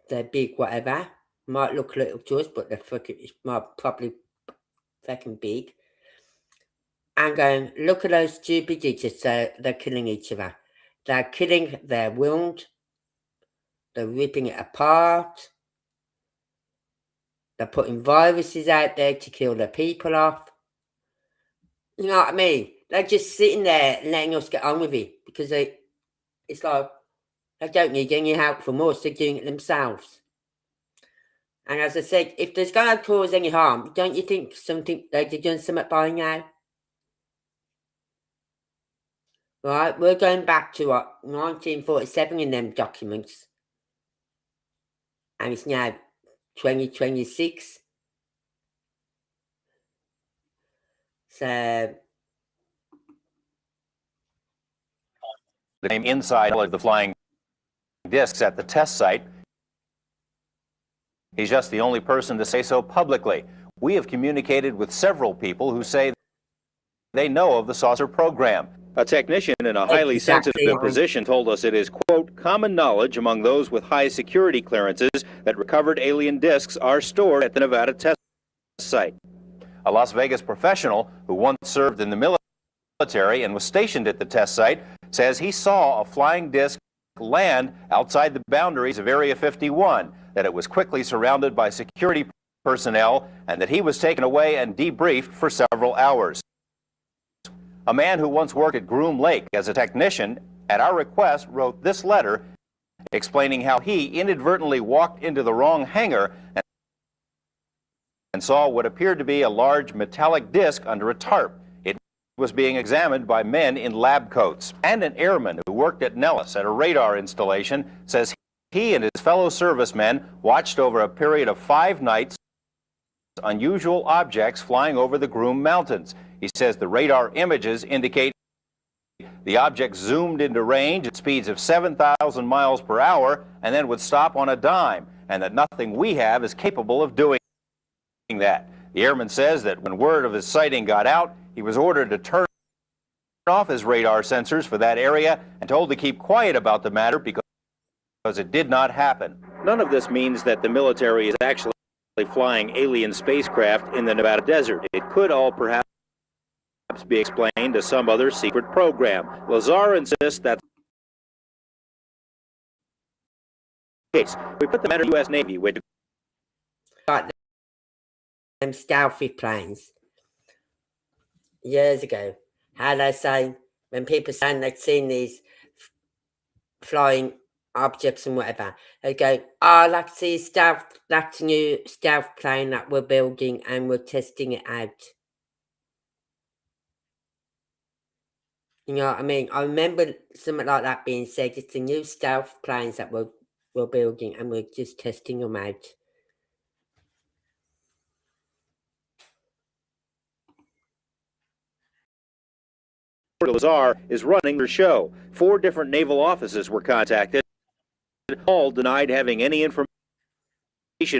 They're big whatever. Might look little to us, but they're probably fucking big. And going, look at those stupid idiots. They're killing each other. They're killing their wound. They're ripping it apart. They're putting viruses out there to kill their people off. You know what I mean? They're just sitting there letting us get on with it because it's like they don't need any help from us. They're doing it themselves. And as I said, if there's going to cause any harm, don't you think they're doing something by now? Right, we're going back to 1947 in them documents. And it's now 2026. So The name inside of the flying discs at the test site. He's just the only person to say so publicly. We have communicated with several people who say they know of the saucer program. A technician in a highly sensitive position told us it is, quote, common knowledge among those with high security clearances that recovered alien discs are stored at the Nevada test site. A Las Vegas professional who once served in the military and was stationed at the test site says he saw a flying disc land outside the boundaries of Area 51, that it was quickly surrounded by security personnel, and that he was taken away and debriefed for several hours. A man who once worked at Groom Lake as a technician, at our request, wrote this letter explaining how he inadvertently walked into the wrong hangar and saw what appeared to be a large metallic disc under a tarp. It was being examined by men in lab coats. And an airman who worked at Nellis at a radar installation says he and his fellow servicemen watched over a period of 5 nights unusual objects flying over the Groom Mountains. He says the radar images indicate the object zoomed into range at speeds of 7,000 miles per hour and then would stop on a dime, and that nothing we have is capable of doing that. The airman says that when word of his sighting got out, he was ordered to turn off his radar sensors for that area and told to keep quiet about the matter because it did not happen. None of this means that the military is actually flying alien spacecraft in the Nevada desert. It could all perhaps be explained to some other secret program. Lazar insists that's the case. We put the matter in the U.S. Navy, which got them stealthy planes years ago. How they say, when people say they've seen these flying objects and whatever, they go, oh, that's a new stealth plane that we're building and we're testing it out. You know what I mean? I remember something like that being said. It's the new stealth planes that we're building and we're just testing them out. Lazar is running the show. 4 different naval offices were contacted. All denied having any information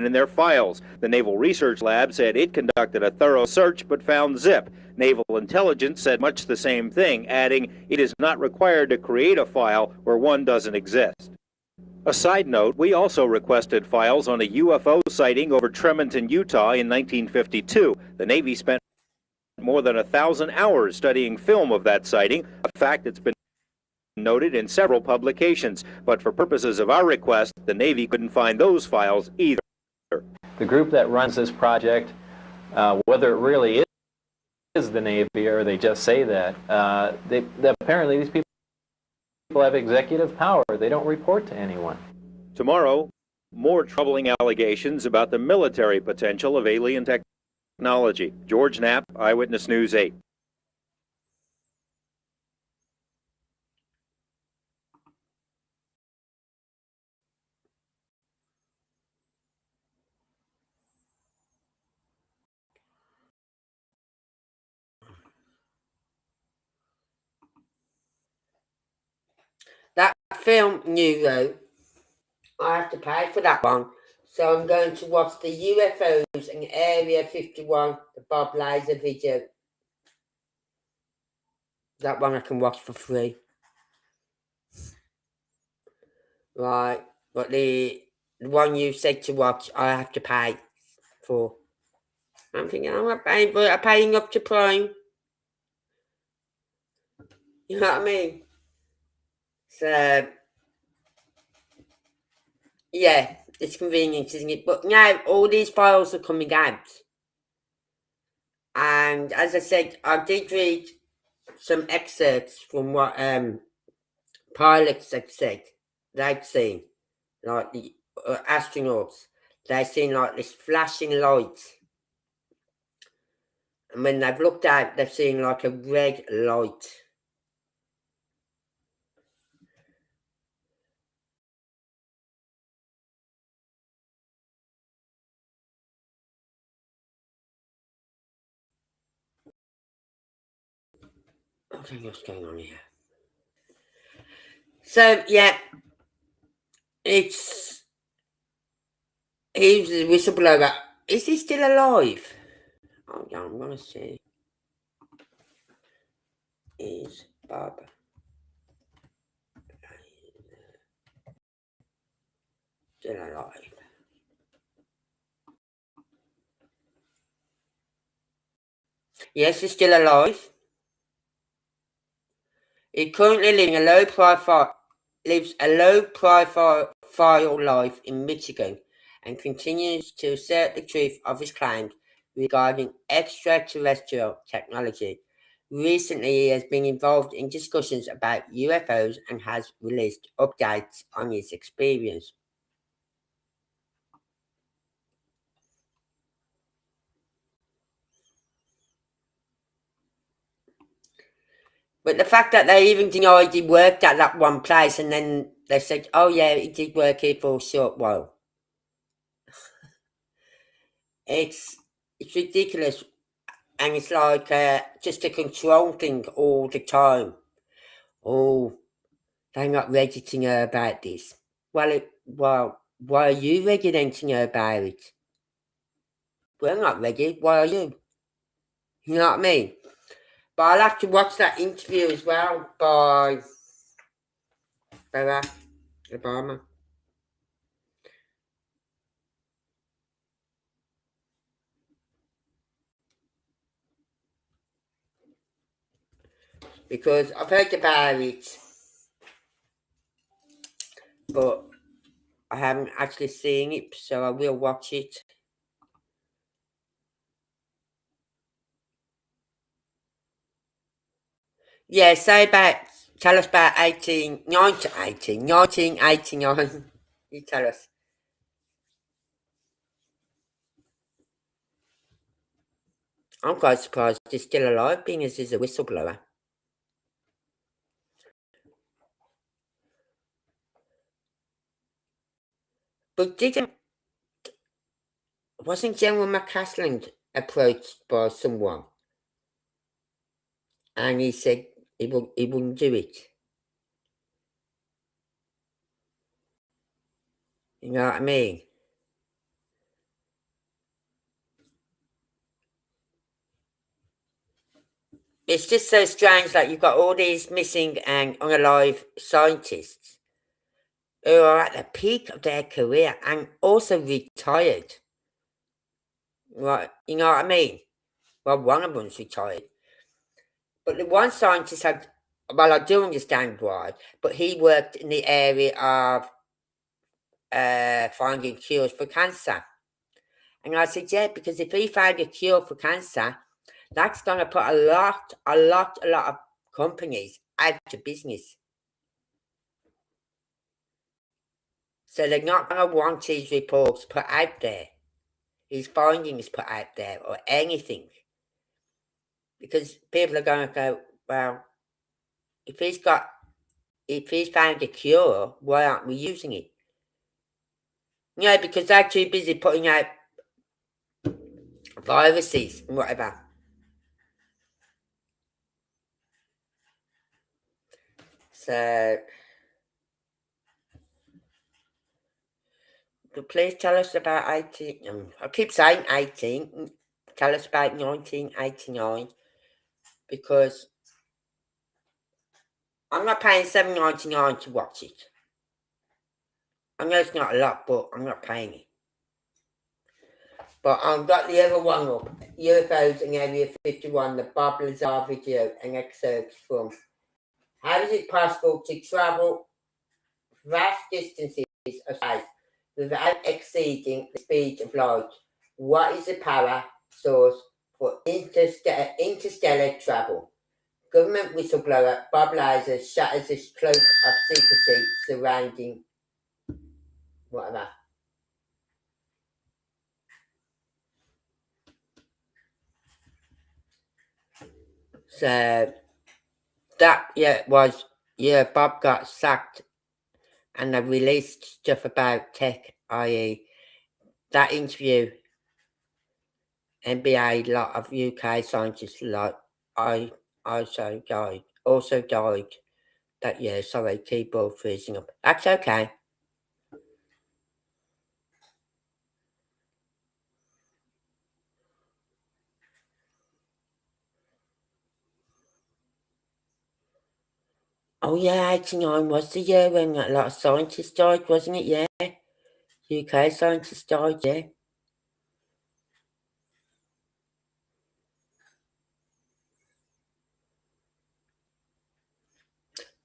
in their files. The Naval Research Lab said it conducted a thorough search but found zip. Naval Intelligence said much the same thing, adding it is not required to create a file where one doesn't exist. A side note, we also requested files on a UFO sighting over Tremonton, Utah in 1952. The Navy spent more than 1,000 hours studying film of that sighting, a fact that's been noted in several publications. But for purposes of our request, the Navy couldn't find those files either. The group that runs this project, whether it really is the Navy or they just say that, apparently these people have executive power. They don't report to anyone. Tomorrow, more troubling allegations about the military potential of alien technology. George Knapp, Eyewitness News 8. That film, Neuro, I have to pay for that one. So I'm going to watch the UFOs in Area 51, the Bob Laser video. That one I can watch for free. Right, but the one you said to watch, I have to pay for. I'm thinking, I'm not paying for it. I'm paying up to Prime. You know what I mean? So, yeah, it's convenient, isn't it? But now all these files are coming out. And as I said, I did read some excerpts from what pilots had said they'd seen, like the astronauts. They've seen like this flashing light. And when they've looked out, they've seen like a red light. Okay, what's going on here? So, yeah, he's the whistleblower. Is he still alive? Hold on, I'm going to see. Is Bob still alive? Yes, he's still alive. He currently lives a low profile life in Michigan and continues to assert the truth of his claims regarding extraterrestrial technology. Recently, he has been involved in discussions about UFOs and has released updates on his experience. But the fact that they even denied he worked at that one place and then they said, oh yeah, he did work here for a short while. It's ridiculous. And it's like just a control thing all the time. Oh, they're not ready to know about this. Well, why are you ready then to know about it? We're not ready. Why are you? You know what I mean? But I'll have to watch that interview as well by Barack Obama. Because I've heard about it, but I haven't actually seen it, so I will watch it. Yeah, tell us about 1989. You tell us. I'm quite surprised he's still alive, being as he's a whistleblower. But wasn't General McCaslin approached by someone? And he said he wouldn't do it. You know what I mean? It's just so strange, like you've got all these missing and unalive scientists who are at the peak of their career and also retired. Right, you know what I mean? Well, one of them's retired. But the one scientist I do understand why, but he worked in the area of finding cures for cancer. And I said, yeah, because if he found a cure for cancer, that's going to put a lot of companies out of business. So they're not going to want his reports put out there, his findings put out there, or anything. Because people are going to go, well, if he's found a cure, why aren't we using it? Because they're too busy putting out viruses and whatever. So, please tell us about 18. I keep saying 18. Tell us about 1989, because I'm not paying $7.99 to watch it. I know it's not a lot, but I'm not paying it. But I've got the other one up, UFOs in Area 51, the Bob Lazar video and excerpts from. How is it possible to travel vast distances of space without exceeding the speed of light? What is the power source for interstellar travel? Government whistleblower Bob Lazar shatters this cloak of secrecy surrounding whatever. So that Bob got sacked and they released stuff about tech, i.e. that interview, NBA, a lot of UK scientists also died that year. Sorry, keyboard freezing up. That's okay. Oh yeah, 89 was the year when a lot of scientists died, wasn't it? Yeah. UK scientists died, yeah.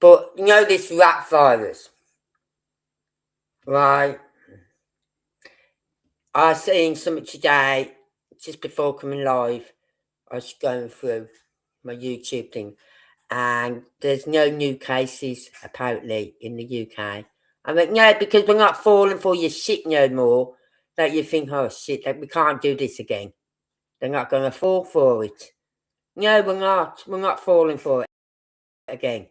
But this rat virus, right? I seen something today, just before coming live. I was going through my YouTube thing, and there's no new cases apparently in the UK. I mean, no, because we're not falling for your shit no more. That you think, oh shit, that we can't do this again. They're not going to fall for it. No, we're not. We're not falling for it again.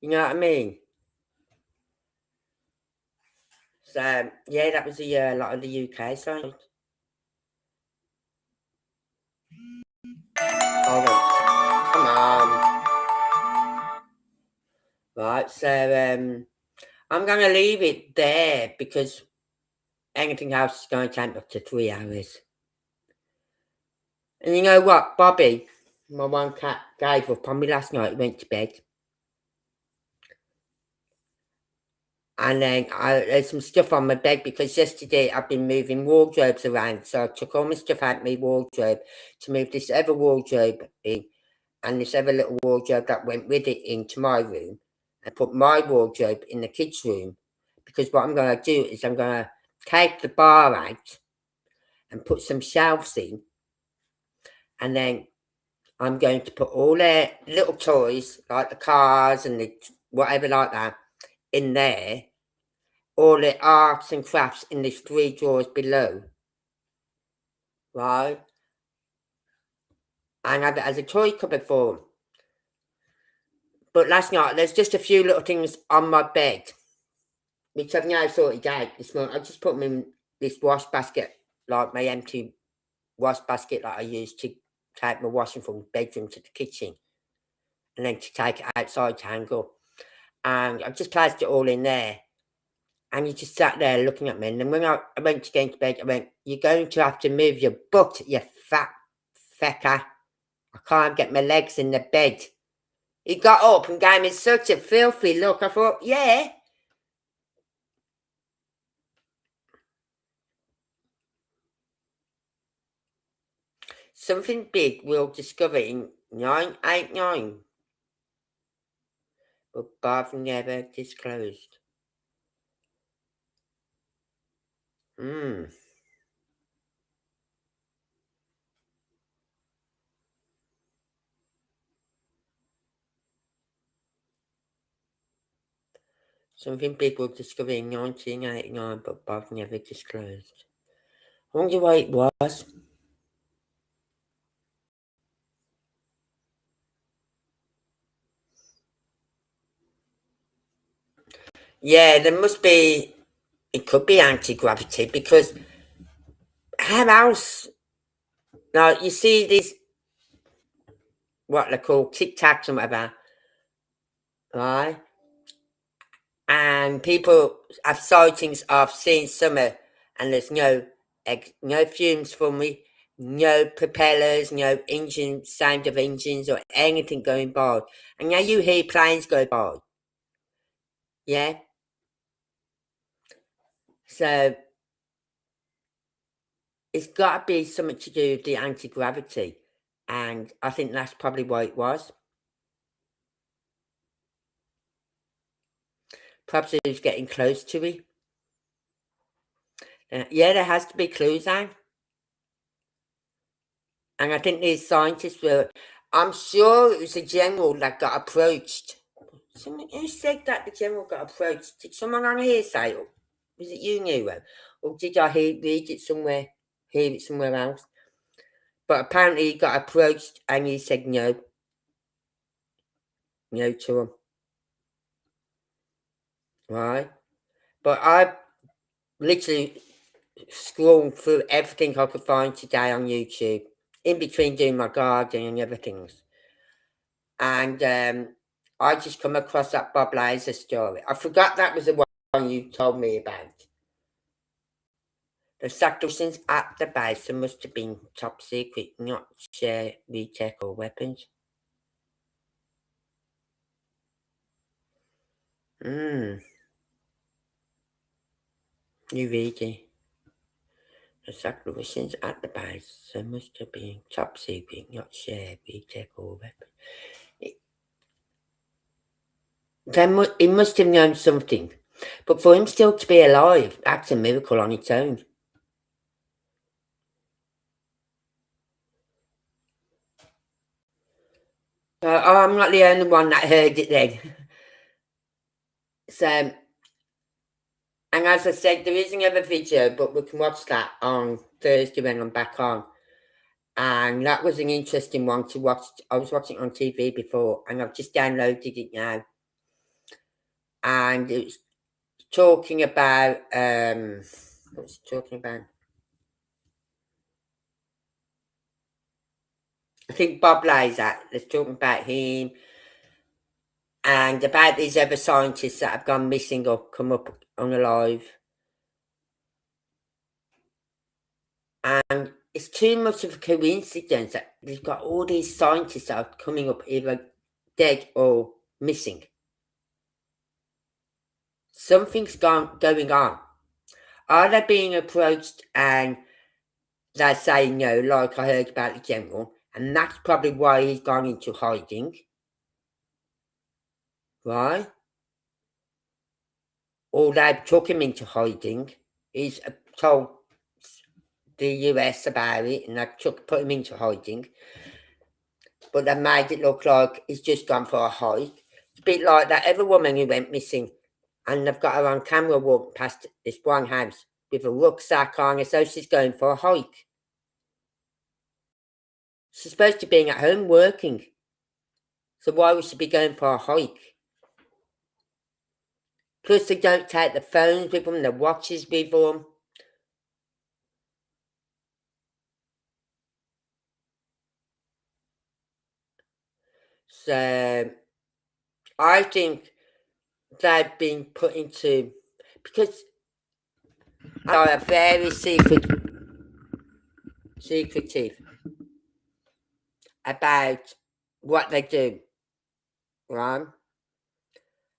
You know what I mean? So yeah, that was a lot of the UK side. Hold on. Come on. Right, so I'm going to leave it there because anything else is going to take up to 3 hours. And you know what? Bobby, my one cat, gave up on me last night. He went to bed. And then there's some stuff on my bed because yesterday I've been moving wardrobes around. So I took all my stuff out of my wardrobe to move this other wardrobe in and this other little wardrobe that went with it into my room. I put my wardrobe in the kids' room because what I'm going to do is I'm going to take the bar out and put some shelves in, and then I'm going to put all their little toys like the cars and the whatever like that in there, all the arts and crafts in these 3 drawers below, right, and have it as a toy cupboard for them. But last night there's just a few little things on my bed which I've now sorted out this morning. I just put them in this wash basket, like my empty wash basket that I use to take my washing from the bedroom to the kitchen, and then to take it outside to hang up. And I've just placed it all in there. And he just sat there looking at me. And then when I went to get into bed, I went, "You're going to have to move your butt, you fat fecker. I can't get my legs in the bed." He got up and gave me such a filthy look. I thought, yeah. Something big we'll discover in 989. But Bob never disclosed. Something people discovered in 1989, but Bob never disclosed. I wonder what it was. Yeah, there must be. It could be anti-gravity, because how else? Now you see these, what they call Tic Tacs or whatever, right? And people have sightings of seeing summer, and there's no fumes from me, no propellers, no engine sound of engines or anything going by. And now you hear planes go by. Yeah. So it's got to be something to do with the anti-gravity, and I think that's probably what it was. Perhaps it was getting close to it. Yeah, there has to be clues out. And I think these scientists were, I'm sure it was a general that got approached. Who said that the general got approached? Did someone on here say it? Was it you, Nero? Or did I read it somewhere, hear it somewhere else? But apparently he got approached and he said no. No to him. Right? But I literally scrolled through everything I could find today on YouTube, in between doing my gardening and everything. And I just come across that Bob Lazar story. I forgot that was the one you told me about. The sections at the base must have been top secret, not share tech or weapons. You read it. The sections at the base must have been top secret, not share tech or weapons. He must have known something. But for him still to be alive, that's a miracle on its own. I'm not the only one that heard it then. So, and as I said, there is another video, but we can watch that on Thursday when I'm back on. And that was an interesting one to watch. I was watching it on TV before, and I've just downloaded it now. And it was talking about, what was it talking about? I think Bob Lazar, let's talking about him, and about these other scientists that have gone missing or come up unalive. And it's too much of a coincidence that they've got all these scientists that are coming up either dead or missing. Something's going on. Are they being approached and they're saying no, like I heard about the general, and that's probably why he's gone into hiding, right? Or they took him into hiding. He's told the US about it, and they put him into hiding. But they made it look like he's just gone for a hike. It's a bit like that other woman who went missing, and they've got her on camera walking past this one house with a rucksack on, as though she's going for a hike. She's supposed to be at home working. So why would she be going for a hike? Plus they don't take the phones with them, the watches with them. So I think they've been put into, because they are very secretive about what they do, right?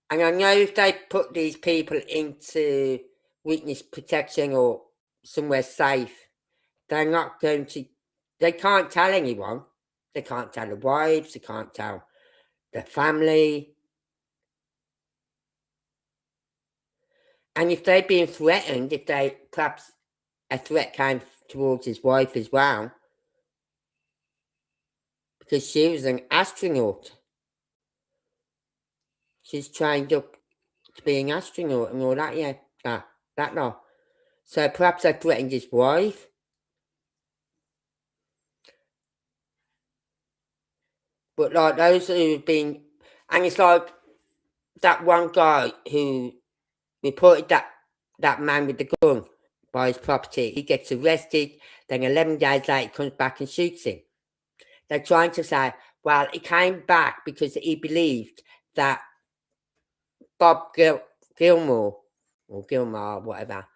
And I know if they put these people into witness protection or somewhere safe, they're not going to, they can't tell anyone. They can't tell the wives, they can't tell the family. And if they're being threatened, if they, perhaps a threat came towards his wife as well, because she was an astronaut. She's trained up to be an astronaut and all that, yeah. That lot. So perhaps I threatened his wife. But like those who've been, and it's like that one guy who reported that man with the gun by his property. He gets arrested, then 11 days later he comes back and shoots him. They're trying to say, well, he came back because he believed that Bob Gilmore, or Gilmore, whatever,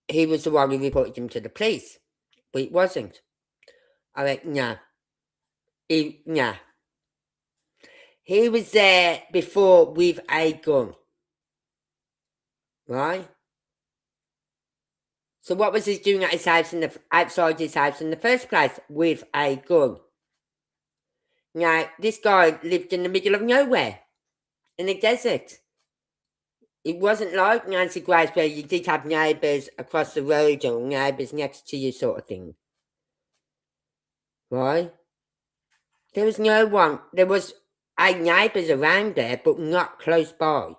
he was the one who reported him to the police. But it wasn't. I went, no. No. He was there before with a gun. Right? So what was he doing at his house outside his house in the first place with a gun? Now, this guy lived in the middle of nowhere, in the desert. It wasn't like Nancy Grace where you did have neighbours across the road or neighbours next to you sort of thing. Right? There was no one. There was neighbours around there, but not close by.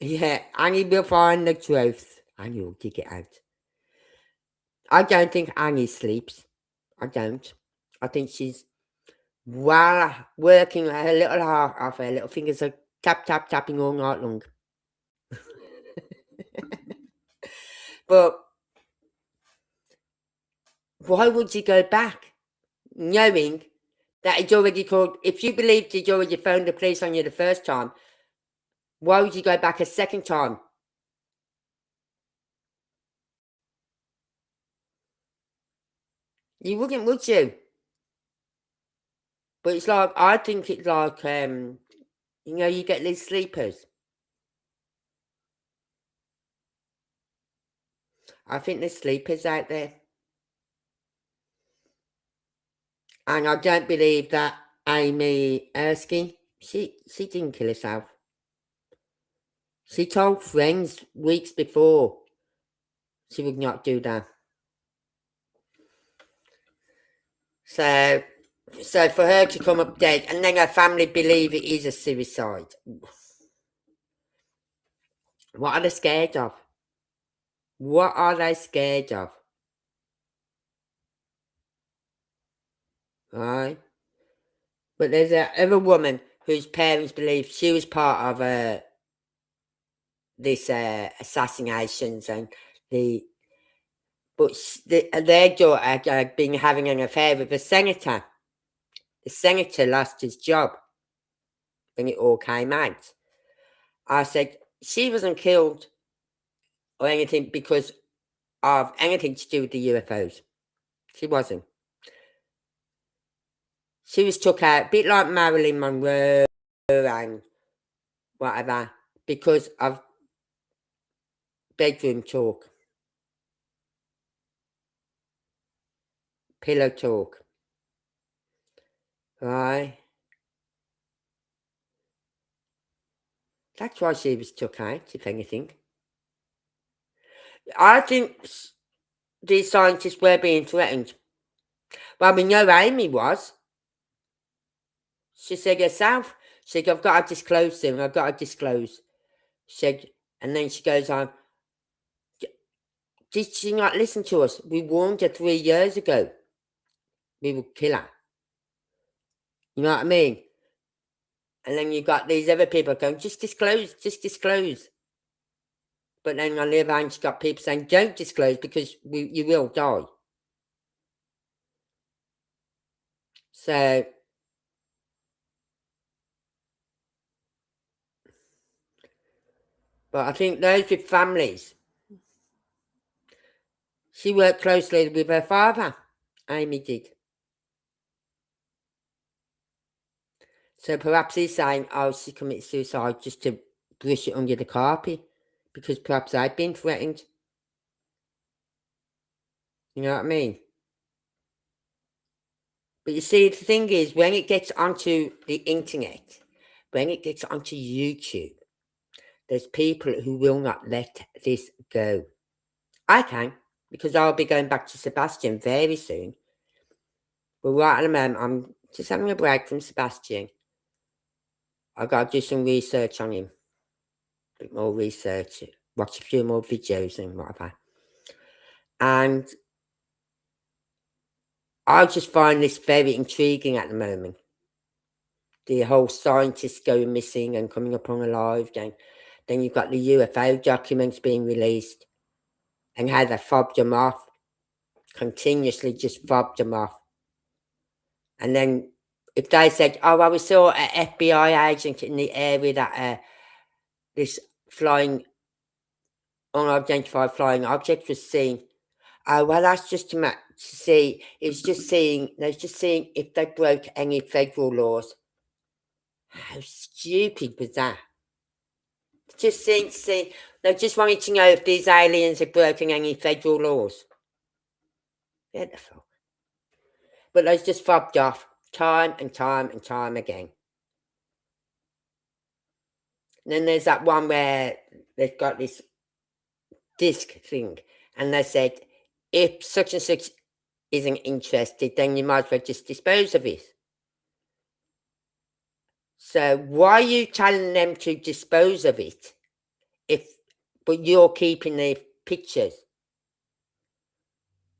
Yeah, Annie will find the truth. Annie will dig it out. I don't think Annie sleeps. I don't. I think she's working her little heart off. Her little fingers are tapping all night long. But why would you go back? Knowing that he'd already called, if you believed he'd already phoned the police on you the first time, why would you go back a second time? You wouldn't, would you? But it's like, I think it's like, you know, you get these sleepers. I think there's sleepers out there. And I don't believe that Amy Erskine, she didn't kill herself. She told friends weeks before she would not do that. So for her to come up dead, and then her family believe it is a suicide. What are they scared of? What are they scared of? Right? But there's another woman whose parents believe she was part of this assassinations, and their daughter had been having an affair with a senator. The senator lost his job when it all came out. I said, she wasn't killed or anything because of anything to do with the UFOs. She wasn't. She was took out, a bit like Marilyn Monroe and whatever, because of bedroom talk. Pillow talk. Right? That's why she was took out, if anything. I think these scientists were being threatened. Well, we know Amy was. She said herself, she said, I've got to disclose them, I've got to disclose. She said, and then she goes on, did she not listen to us? We warned her 3 years ago. We would kill her. You know what I mean? And then you got these other people going, just disclose, just disclose. But then on the other hand, you got people saying, don't disclose because you will die. So, but I think those with families, she worked closely with her father, Amy did. So perhaps he's saying, oh, she committed suicide just to brush it under the carpet, because perhaps I've been threatened. You know what I mean? But you see, the thing is, when it gets onto the internet, when it gets onto YouTube, there's people who will not let this go. I can, because I'll be going back to Sebastian very soon. But right at the moment, I'm just having a break from Sebastian. I got to do some research on him. A bit more research. Watch a few more videos and whatever. And I just find this very intriguing at the moment. The whole scientists going missing and coming up unalive. Then you've got the UFO documents being released and how they fobbed them off. Continuously just fobbed them off. And then if they said, oh, well, we saw an FBI agent in the area that this flying, unidentified flying object was seen. Oh, well, that's just to see. It was just seeing, they was just seeing if they broke any federal laws. How stupid was that? Just seeing, they just wanted to know if these aliens had broken any federal laws. Get the fuck. But those just fobbed off time and time and time again. And then there's that one where they've got this disc thing, and they said, if such and such isn't interested, then you might as well just dispose of it. So why are you telling them to dispose of it, but you're keeping the pictures?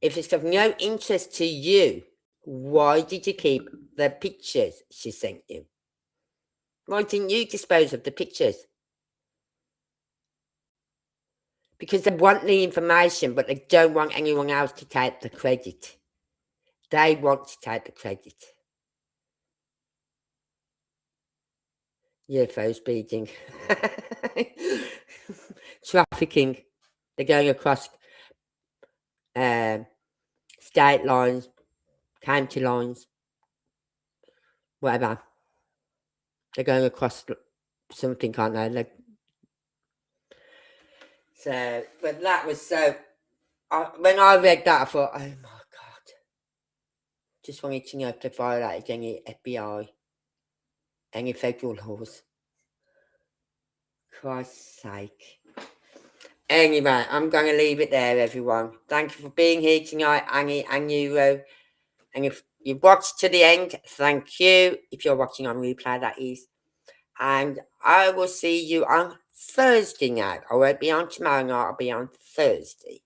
If it's of no interest to you, why did you keep the pictures she sent you? Why didn't you dispose of the pictures? Because they want the information, but they don't want anyone else to take the credit. They want to take the credit. UFO speeding. Trafficking. They're going across state lines, county lines, whatever. They're going across something, aren't they? So, but that was so. When I read that, I thought, oh my God. Just wanted to know if they violated any FBI, any federal laws. Christ's sake. Anyway, I'm going to leave it there, everyone. Thank you for being here tonight, Annie and Euro. And if you've watched to the end, thank you. If you're watching on replay, that is. And I will see you on Thursday night. I won't be on tomorrow night, I'll be on Thursday.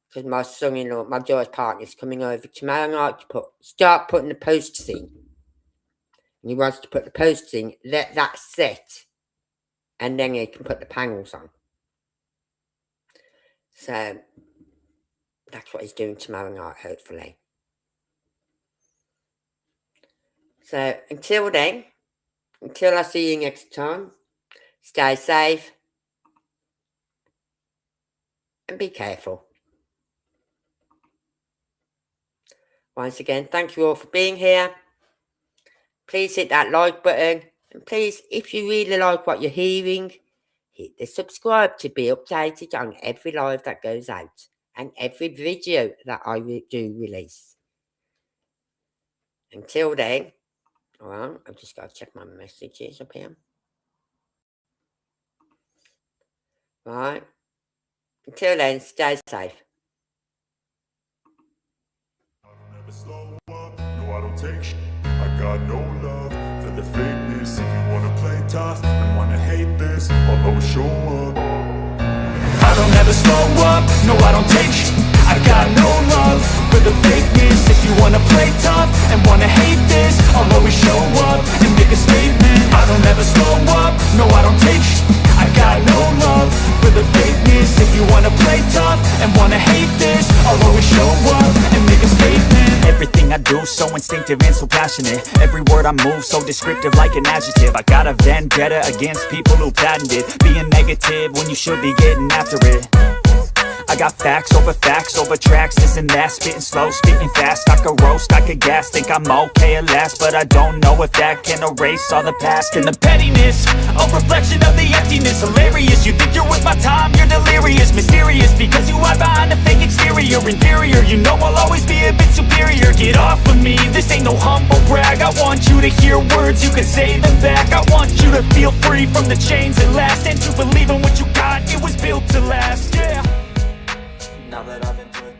Because my son-in-law, my daughter's partner, is coming over tomorrow night to start putting the posts in. And he wants to put the posts in, let that set, and then he can put the panels on. So, that's what he's doing tomorrow night, hopefully. So, until then, until I see you next time, stay safe and be careful. Once again, thank you all for being here. Please hit that like button. And please, if you really like what you're hearing, hit the subscribe to be updated on every live that goes out and every video that I do release. Until then, well, I've just got to check my messages up here. Right. Until then, stay safe. Slow up, no I don't take shit. I got no love for the fakeness. If you wanna play tough and wanna hate this, I'll always show up. I don't ever slow up, no I don't take shit. I got no love for the fakeness. If you wanna play tough and wanna hate this, I'll always show up and make a statement. I don't ever slow up, no I don't take shit. I got no love for the fakeness. If you wanna play tough and wanna hate this, I'll always show up and make a statement. Everything I do so instinctive and so passionate. Every word I move so descriptive like an adjective. I got a vendetta against people who patented being negative when you should be getting after it. I got facts over tracks, this and that. Spitting slow, spitting fast, I could roast, I could gas. Think I'm okay at last, but I don't know if that can erase all the past. And the pettiness, a reflection of the emptiness. Hilarious, you think you're worth my time, you're delirious. Mysterious, because you hide behind a fake exterior. Inferior, you know I'll always be a bit superior. Get off of me, this ain't no humble brag. I want you to hear words, you can say them back. I want you to feel free from the chains that last, and to believe in what you got, it was built to last, yeah. Now that I've been through